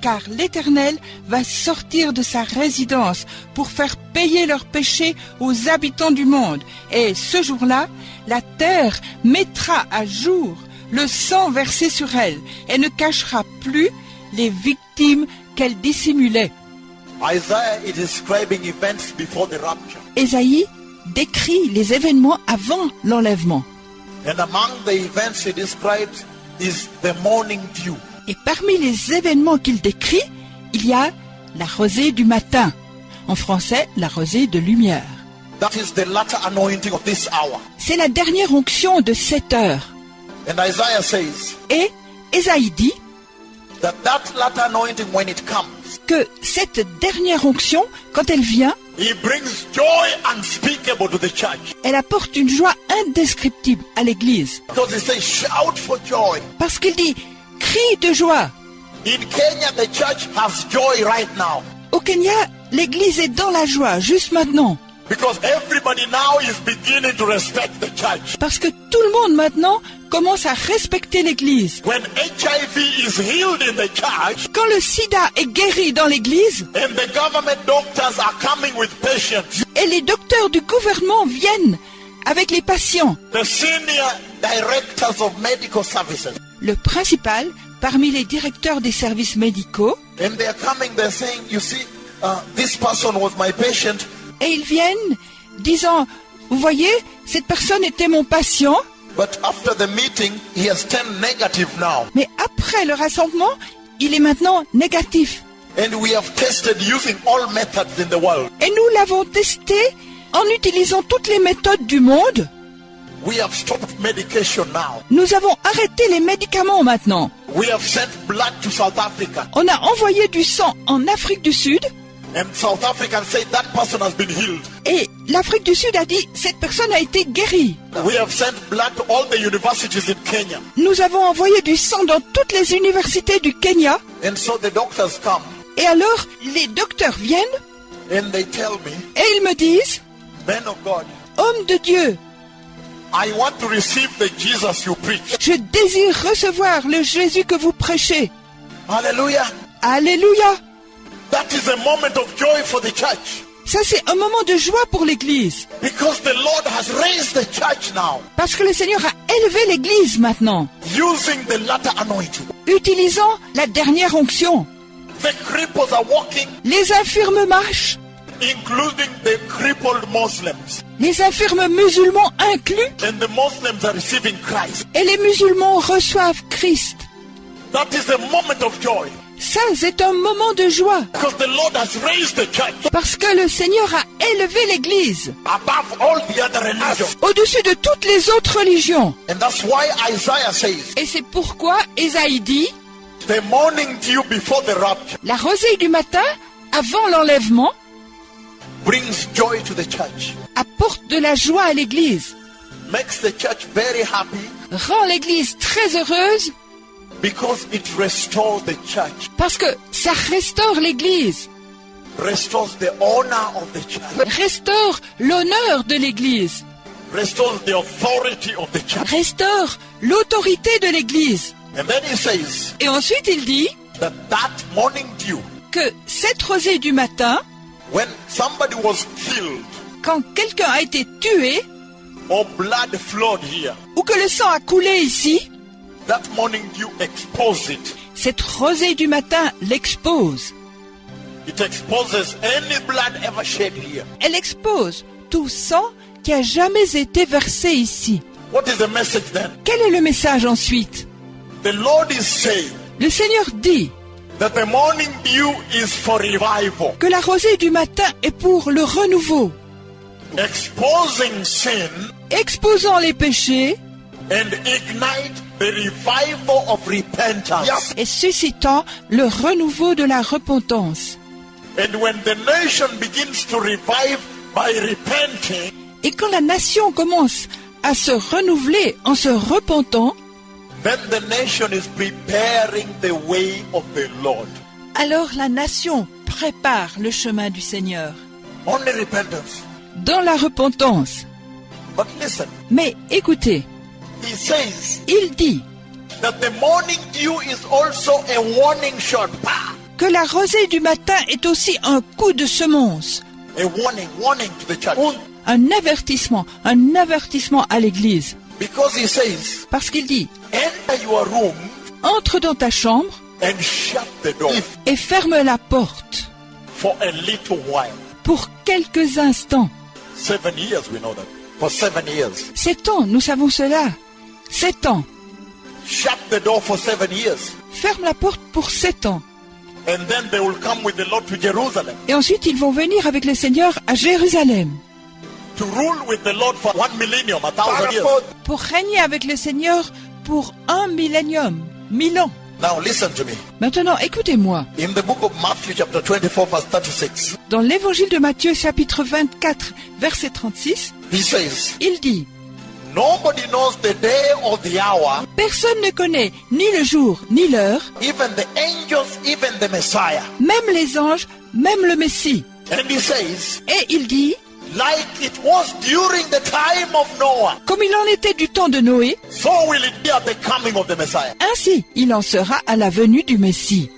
Car l'Éternel va sortir de sa résidence pour faire payer leurs péchés aux habitants du monde. Et ce jour-là, la terre mettra à jour le sang versé sur elle et ne cachera plus les victimes qu'elle dissimulait. Isaiah is describing events before the rapture. Ésaïe décrit les événements avant l'enlèvement. And among the events he describes is the morning dew. Et parmi les événements qu'il décrit, il y a la rosée du matin. En français, la rosée de lumière. That is the latter anointing of this hour. C'est la dernière onction de cette heure. And Isaiah says Et Ésaïe dit that latter anointing, when it comes, que cette dernière onction, quand elle vient, he brings joy unspeakable to the church. elle apporte une joie indescriptible à l'Église. Because he says, shout for joy. Parce qu'il dit, crie de joie. In Kenya, the church has joy right now. Au Kenya, l'Église est dans la joie, juste maintenant. Because everybody now is beginning to respect the church. Parce que tout le monde maintenant commence à respecter l'Église. When HIV is healed in the church, Quand le sida est guéri dans l'Église, and the government doctors are coming with patients, et les docteurs du gouvernement viennent avec les patients, the senior directors of medical services, le principal parmi les directeurs des services médicaux, and they are coming, they're saying, you see, this person was my patient, et ils viennent disant, vous voyez, cette personne était mon patient, but after the meeting, he has turned negative now. mais après le rassemblement, il est maintenant négatif. And we have tested using all methods in the world. Et nous l'avons testé en utilisant toutes les méthodes du monde. We have stopped medication now. Nous avons arrêté les médicaments maintenant. We have sent blood to South Africa. On a envoyé du sang en Afrique du Sud And South Africans say that person has been healed. et l'Afrique du Sud a dit cette personne a été guérie. We have sent blood to all the universities in Kenya. Nous avons envoyé du sang dans toutes les universités du Kenya And so the doctors come et alors les docteurs viennent and they tell me, et ils me disent, man of God, homme de Dieu, I want to receive the Jesus you preach. je désire recevoir le Jésus que vous prêchez. Hallelujah. Alléluia. That is a moment of joy for the church. Ça c'est un moment de joie pour l'Église. Because the Lord has raised the church now. Parce que le Seigneur a élevé l'Église maintenant, Using the latter anointing. utilisant la dernière onction. The cripples are walking, Les infirmes marchent, including the crippled Muslims. les infirmes musulmans inclus, And the Muslims are receiving Christ. et les musulmans reçoivent Christ. That is a moment of joy. Ça, c'est un moment de joie, Because the Lord has raised the church parce que le Seigneur a élevé l'Église above all the other religions. au-dessus de toutes les autres religions. and that's why Isaiah says, Et c'est pourquoi Ésaïe dit, The morning dew before the rapture la rosée du matin, avant l'enlèvement, brings joy to the church, apporte de la joie à l'Église, makes the church very happy rend l'Église très heureuse, because it restores the church, parce que ça restaure l'Église, restores the honor of the church, restaure l'honneur de l'Église, restores the authority of the church. restaure l'autorité de l'Église. and then he says Et ensuite il dit that morning dew, que cette rosée du matin, when somebody was killed quand quelqu'un a été tué, Or blood flowed here. ou que le sang a coulé ici, That morning dew exposed it. cette rosée du matin l'expose. It exposes any blood ever shed here. Elle expose tout sang qui a jamais été versé ici. What is the message then? Quel est le message ensuite? The Lord is saying Le Seigneur dit that the morning dew is for revival, que la rosée du matin est pour le renouveau, exposing sin exposant les péchés and ignite the revival of repentance. et suscitant le renouveau de la repentance. And when the nation begins to revive by repenting, Et quand la nation commence à se renouveler en se repentant, then the nation is preparing the way of the Lord. alors la nation prépare le chemin du Seigneur only repentance. dans la repentance. But listen, Mais écoutez, he says il dit that the morning dew is also a warning shot. que la rosée du matin est aussi un coup de semonce, A warning to the church. un avertissement à l'Église. Because he says, Parce qu'il dit, enter your room entre dans ta chambre And shut the door et ferme la porte for a little while. pour quelques instants. 7 years, we know that. for 7 years. 7 ans, nous savons cela. 7 ans. Shut the door for 7 years. Ferme la porte pour 7 ans. And then they will come with the Lord to Jerusalem Et ensuite, ils vont venir avec le Seigneur à Jérusalem to rule with the Lord for 1 millennium, 1,000 years. pour régner avec le Seigneur pour 1 millénium, 1000 ans. Now listen to me. Maintenant, écoutez-moi. In the book of Matthew chapter 24 verse 36, Dans l'évangile de Matthieu, chapitre 24, verset 36, he says, il dit « nobody knows the day or the hour, Personne ne connaît ni le jour ni l'heure, even the angels, even the Messiah. même les anges, même le Messie. And he says, Et il dit, like it was during the time of Noah, comme il en était du temps de Noé, so will it be at the coming of the Messiah. ainsi il en sera à la venue du Messie.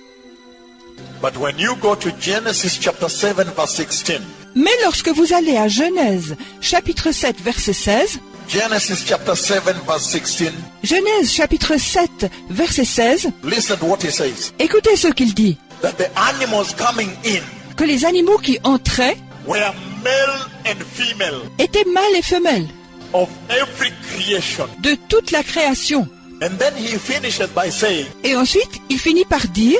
But when you go to Genesis chapter 7 verse 16, Mais lorsque vous allez à Genèse, chapitre 7, verset 16, Genesis chapter 7 verse 16, Genèse, chapitre 7, verset 16, listen to what he says. écoutez ce qu'il dit, That the animals coming in que les animaux qui entraient were male and female étaient mâles et femelles of every creation. de toute la création. and then he finishes by saying, Et ensuite, il finit par dire,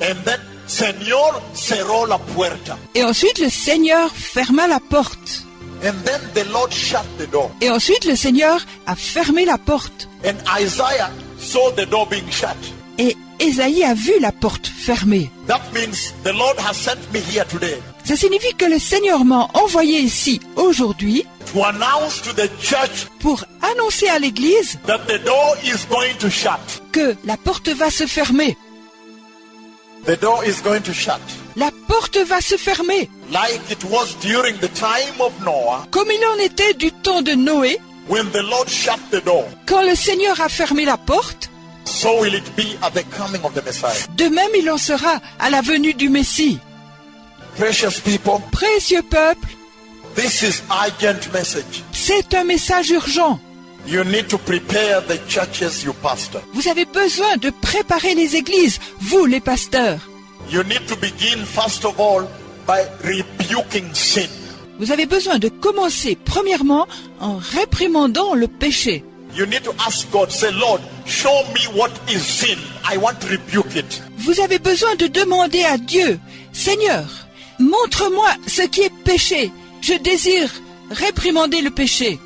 and then Señor cerró la puerta. et ensuite le Seigneur ferma la porte. And then the Lord shut the door. Et ensuite le Seigneur a fermé la porte. And Isaiah saw the door being shut. Et Ésaïe a vu la porte fermée. That means the Lord has sent me here today Ça signifie que le Seigneur m'a envoyé ici aujourd'hui to announce to the church pour annoncer à l'Église That the door is going to shut. que la porte va se fermer. the door is going to shut. La porte va se fermer. Like it was during the time of Noah, Comme il en était du temps de Noé, when the Lord shut the door, quand le Seigneur a fermé la porte, so will it be at the coming of the Messiah. de même il en sera à la venue du Messie. Precious people, Précieux peuple, this is urgent message. c'est un message urgent. You need to prepare the churches you pastor. Vous avez besoin de préparer les églises, vous les pasteurs. You need to begin first of all by rebuking sin. Vous avez besoin de commencer premièrement en réprimandant le péché. You need to ask God, say, Lord, show me what is sin. I want to rebuke it. Vous avez besoin de demander à Dieu, Seigneur, montre-moi ce qui est péché. Je désire réprimander le péché.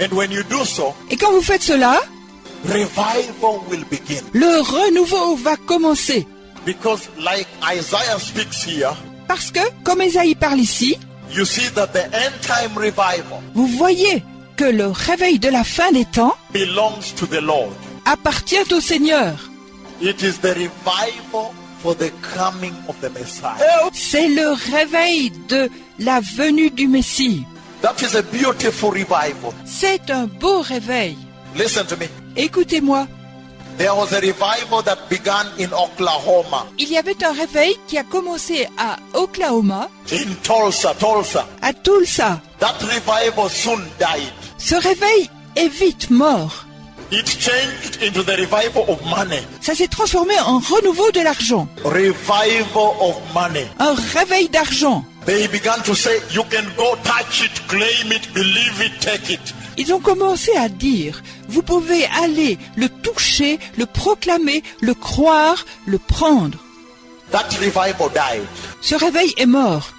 And when you do so, Et quand vous faites cela, revival will begin. le renouveau va commencer. Because like Isaiah speaks here, Parce que, comme Ésaïe parle ici, you see that the end time revival vous voyez que le réveil de la fin des temps belongs to the Lord. appartient au Seigneur. It is the revival for the coming of the Messiah. C'est le réveil de la venue du Messie. That is a beautiful revival. C'est un beau réveil. Listen to me. Écoutez-moi, There was a revival that began in Oklahoma, il y avait un réveil qui a commencé à Oklahoma, in Tulsa. à Tulsa. That revival soon died. Ce réveil est vite mort. It changed into the revival of money. Ça s'est transformé en renouveau de l'argent. Revival of money. Un réveil d'argent. They began to say, you can go touch it, claim it, believe it, take it. Ils ont commencé à dire, vous pouvez aller le toucher, le proclamer, le croire, le prendre. That revival died. Ce réveil est mort.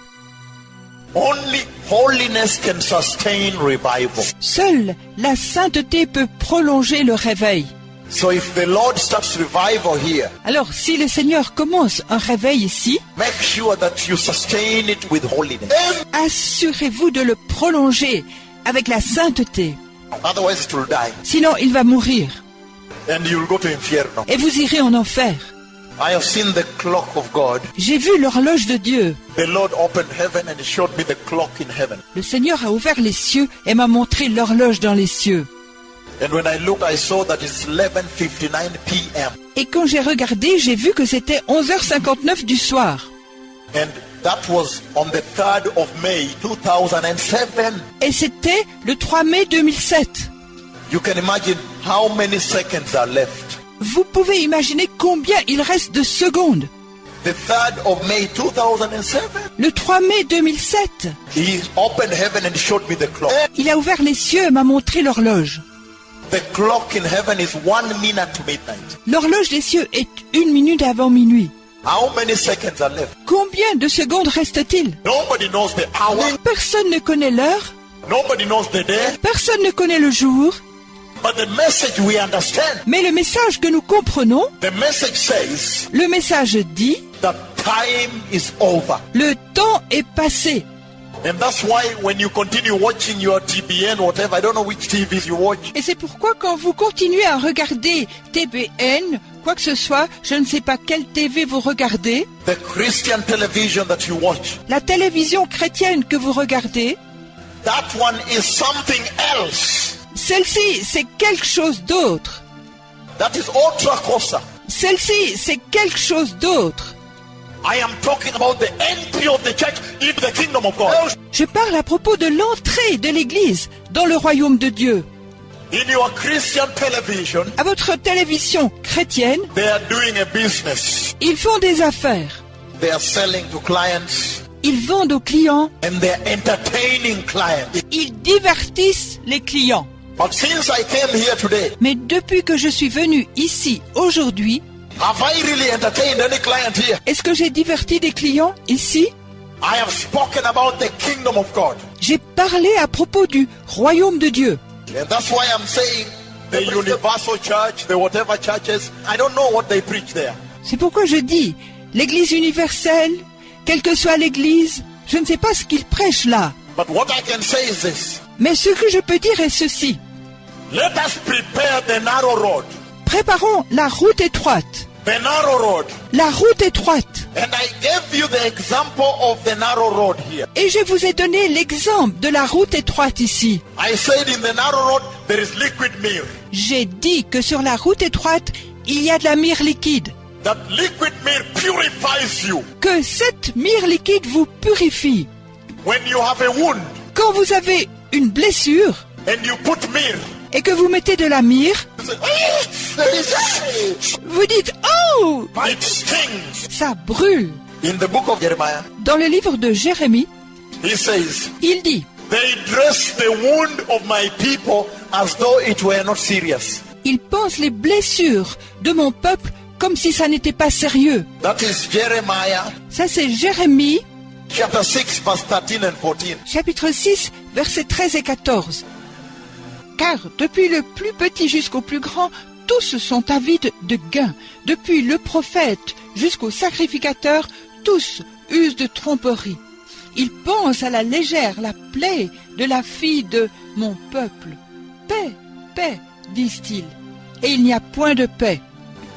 Only holiness can sustain revival. Seule la sainteté peut prolonger le réveil. So if the Lord starts revival here, Alors, si le Seigneur commence un réveil ici, make sure that you sustain it with holiness. assurez-vous de le prolonger avec la sainteté. Otherwise it will die. Sinon, il va mourir. And you'll go to infierno. Et vous irez en enfer. I have seen the clock of God. J'ai vu l'horloge de Dieu. The Lord opened heaven and showed me the clock in heaven. Le Seigneur a ouvert les cieux et m'a montré l'horloge dans les cieux. And when I looked, I saw that it's 11:59 p.m. Et quand j'ai regardé, j'ai vu que c'était 11h59 du soir. And that was on the 3rd of May 2007. Et c'était le 3 mai 2007. You can imagine how many seconds are left. Vous pouvez imaginer combien il reste de secondes. The 3rd of May 2007. Le 3 mai 2007, He opened heaven and showed me the clock. il a ouvert les cieux et m'a montré l'horloge. The clock in heaven is 1 minute to midnight. L'horloge des cieux est 1 minute avant minuit. How many seconds are left? Combien de secondes reste-t-il? Nobody knows the hour. Personne ne connaît l'heure, Nobody knows the day. personne ne connaît le jour, But the message we understand, Mais le message que nous comprenons, the message says le message dit, that time is over. le temps est passé. And that's why when you continue watching your TBN, whatever, I don't know which TVs you watch, Et c'est pourquoi quand vous continuez à regarder TBN, quoi que ce soit, je ne sais pas quelle TV vous regardez, the Christian television that you watch, la télévision chrétienne que vous regardez, that one is something else. celle-ci c'est quelque chose d'autre. That is ultra cosa. Celle-ci c'est quelque chose d'autre. I am talking about the entry of the church into the kingdom of God. Je parle à propos de l'entrée de l'Église dans le royaume de Dieu. In your Christian television, À votre télévision chrétienne, they are doing a business. ils font des affaires. They are selling to clients Ils vendent aux clients. and they are entertaining clients. Ils divertissent les clients. But since I came here today, Mais depuis que je suis venu ici aujourd'hui, have I really entertained any client here? est-ce que j'ai diverti des clients ici? I have spoken about the kingdom of God. J'ai parlé à propos du royaume de Dieu. And that's why I'm saying the universal church, the whatever churches, I don't know what they preach there. C'est pourquoi je dis, l'Église universelle, quelle que soit l'Église, je ne sais pas ce qu'ils prêchent là. But what I can say is this. Mais ce que je peux dire est ceci. Let us prepare the narrow road. Préparons la route étroite. The narrow road. La route étroite. And I gave you the example of the narrow road here. Et je vous ai donné l'exemple de la route étroite ici. I said in the narrow road there is liquid myrrh. J'ai dit que sur la route étroite, il y a de la myrrhe liquide. That liquid myrrh purifies you. Que cette myrrhe liquide vous purifie. When you have a wound Quand vous avez une blessure and you put myrrh, et que vous mettez de la myrrhe, you say, vous dites « Oh !» it stings. Ça brûle. In the book of Jeremiah, Dans le livre de Jérémie, he says, il dit they dress the wound of my people as though it were not serious. « Il pense les blessures de mon peuple comme si ça n'était pas sérieux. That is Jeremiah » Ça c'est Jérémie, chapter 6, verse 13 and 14. chapitre 6, versets 13 et 14. Car depuis le plus petit jusqu'au plus grand, tous sont avides de gain. Depuis le prophète jusqu'au sacrificateur, tous usent de tromperie. Ils pensent à la légère la plaie de la fille de mon peuple. Paix, paix, disent-ils. Et il n'y a point de paix.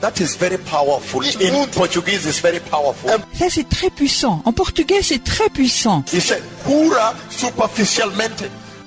That is very powerful. In Portuguese, it's very powerful. Ça c'est très puissant. En portugais c'est très puissant. He said, cura superficialmente,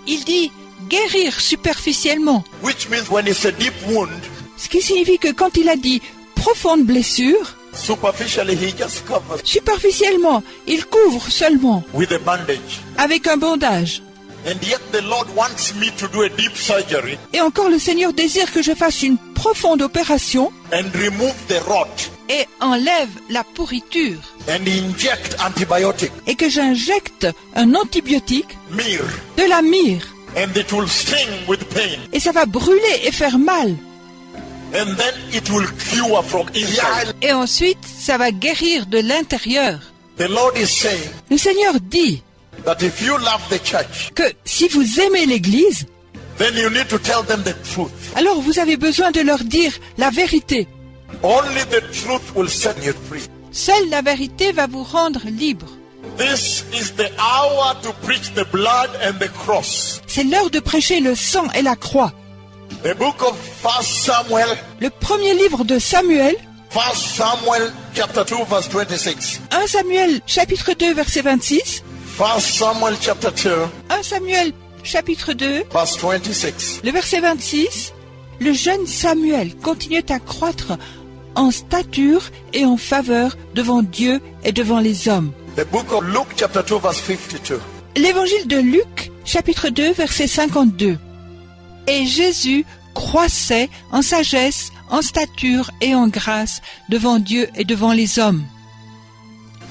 Il dit guérir superficiellement. which means when it's a deep wound, Ce qui signifie que quand il a dit profonde blessure, superficially he just covers superficiellement, il couvre seulement with a bandage. avec un bandage. And yet the Lord wants me to do a deep surgery Et encore le Seigneur désire que je fasse une profonde opération and remove the rot et enlève la pourriture and inject antibiotic, et que j'injecte un antibiotique, myrrh, de la myrrhe, and it will sting with pain. et ça va brûler et faire mal. And then it will cure from inside. Et ensuite, ça va guérir de l'intérieur. The Lord is saying Le Seigneur dit that if you love the church, que si vous aimez l'Église, then you need to tell them the truth. alors vous avez besoin de leur dire la vérité. Only the truth will set you free. Seule la vérité va vous rendre libre. This is the hour to preach the blood and the cross. C'est l'heure de prêcher le sang et la croix. The book of 1 Samuel, Le premier livre de Samuel, 1 Samuel chapter 2 verse 26. 1 Samuel chapitre 2 verset 26, 1 Samuel chapter 2 1 Samuel chapitre 2, verse 26. le verset 26, le jeune Samuel continuait à croître en stature et en faveur devant Dieu et devant les hommes. The book of Luke chapter 2 verse 52. L'évangile de Luc, chapitre 2, verset 52. Et Jésus croissait en sagesse, en stature et en grâce devant Dieu et devant les hommes.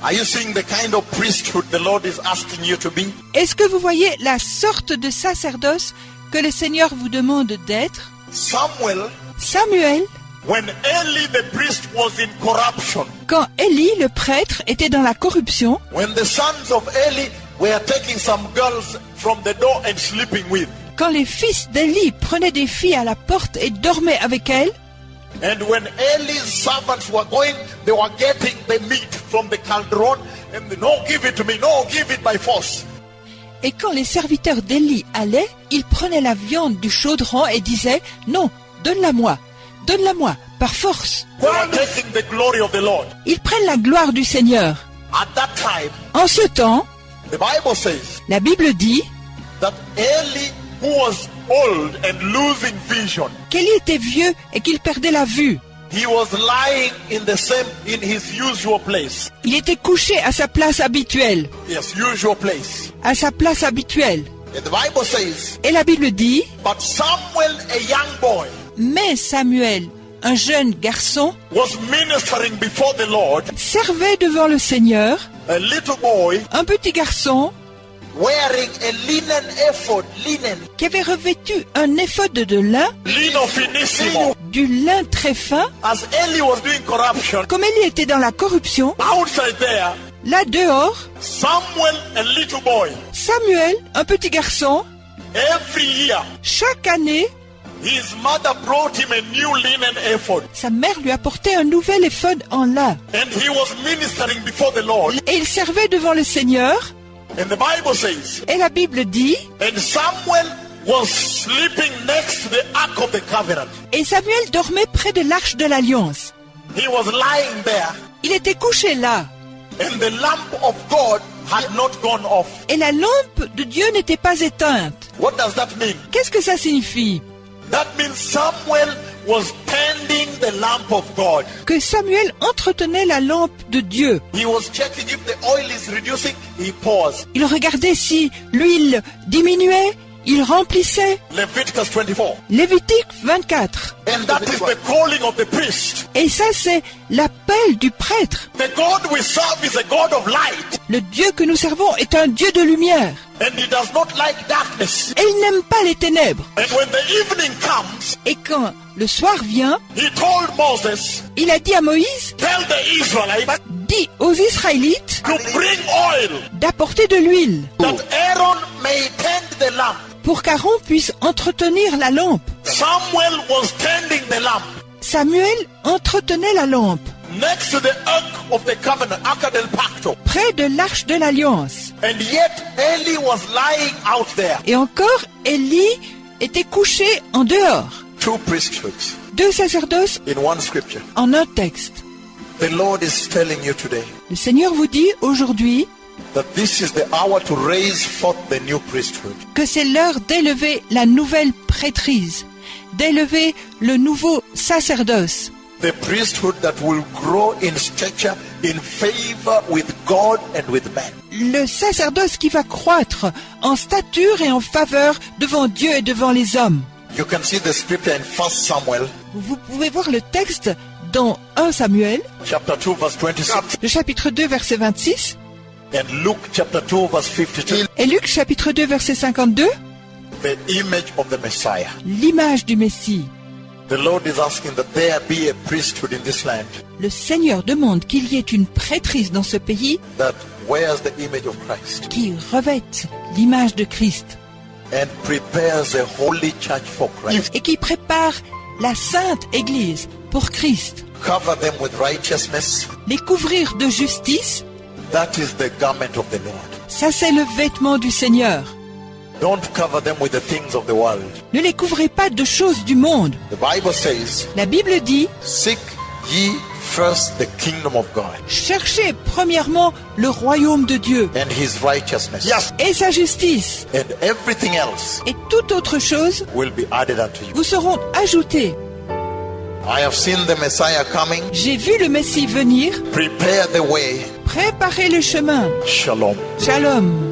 Are you seeing the kind of priesthood the Lord is asking you to be? Est-ce que vous voyez la sorte de sacerdoce que le Seigneur vous demande d'être? Samuel, Samuel, when Eli the priest was in corruption, quand Élie, le prêtre, était dans la corruption, when the sons of Eli were taking some girls from the door and sleeping with, Quand les fils d'Élie prenaient des filles à la porte et dormaient avec elles, And when Eli's servants were going, they were getting the meat from the caldron, and they, no, give it to me, no, give it by force. et quand les serviteurs d'Élie allaient, ils prenaient la viande du chaudron et disaient « Non, donne-la-moi, par force. They were taking the glory of the Lord. » Ils prennent la gloire du Seigneur. At that time, En ce temps, the Bible says la Bible dit that Eli, who was old and losing vision, qu'Élie était vieux et qu'il perdait la vue. he was lying in his usual place. Il était couché à sa place habituelle. Yes, usual place. À sa place habituelle. And the Bible says, Et la Bible dit but Samuel, a young boy, mais Samuel, un jeune garçon, was ministering before the Lord. servait devant le Seigneur, A little boy un petit garçon wearing a linen ephod, linen, qui avait revêtu un éphod de lin, lino finissimo. du lin très fin. As Eli was doing corruption, Comme Élie était dans la corruption, outside there, là dehors, Samuel, a little boy, Samuel, un petit garçon, every year, chaque année, his mother brought him a new linen ephod. sa mère lui apportait un nouvel éphod en lin. And he was ministering before the Lord. Et il servait devant le Seigneur. And the Bible says, Et la Bible dit, and Samuel was sleeping next to the Ark of the Covenant. et Samuel dormait près de l'arche de l'Alliance. He was lying there, Il était couché là. and the lamp of God had not gone off. Et la lampe de Dieu n'était pas éteinte. What does that mean? Qu'est-ce que ça signifie? That means Samuel was tending the lamp of God. Que Samuel entretenait la lampe de Dieu. He was checking if the oil is reducing, he pours. Il regardait si l'huile diminuait, il remplissait. Leviticus 24. Lévitique 24. And that is the calling of the priest. Et ça, c'est l'appel du prêtre. The God we serve is a God of light. Le Dieu que nous servons est un Dieu de lumière. And he does not like darkness. Et il n'aime pas les ténèbres. And when the evening comes, Et quand le soir vient, he told Moses, il a dit à Moïse, tell the Israelites dis aux Israélites to bring oil, d'apporter de l'huile that Aaron may tend the lamp. pour qu'Aaron puisse entretenir la lampe. Samuel was tending the lamp Samuel entretenait la lampe next to the Ark of the Covenant, Arca del Pacto. près de l'arche de l'Alliance. And yet Eli was lying out there. Et encore, Élie était couché en dehors. Two priesthoods Deux sacerdoces in one scripture. en un texte. The Lord is telling you today Le Seigneur vous dit aujourd'hui that this is the hour to raise forth the new priesthood. que c'est l'heure d'élever la nouvelle prêtrise, d'élever le nouveau sacerdoce. The priesthood that will grow in stature, in favor with God and with man. Le sacerdoce qui va croître en stature et en faveur devant Dieu et devant les hommes. You can see the scripture in 1 Samuel, Vous pouvez voir le texte dans 1 Samuel, chapter 2, verse 26, le chapitre 2, verset 26, and Luke, chapter 2, verse 52. et Luc, chapitre 2, verset 52, The image of the Messiah. l'image du Messie. The Lord is asking that there be a priesthood in this land Le Seigneur demande qu'il y ait une prêtrise dans ce pays that wears the image of Christ qui revête l'image de Christ and prepares a holy church for Christ. et qui prépare la sainte Église pour Christ. Cover them with righteousness. Les couvrir de justice, That is the garment of the Lord. ça c'est le vêtement du Seigneur. Don't cover them with the things of the world. Ne les couvrez pas de choses du monde. The Bible says, La Bible dit, seek ye first the kingdom of God cherchez premièrement le royaume de Dieu and his righteousness. Yes. et sa justice, And everything else et toute autre chose will be added unto you. vous seront ajoutées. I have seen the Messiah coming. J'ai vu le Messie venir, Prepare the way. préparez le chemin. Shalom. Shalom.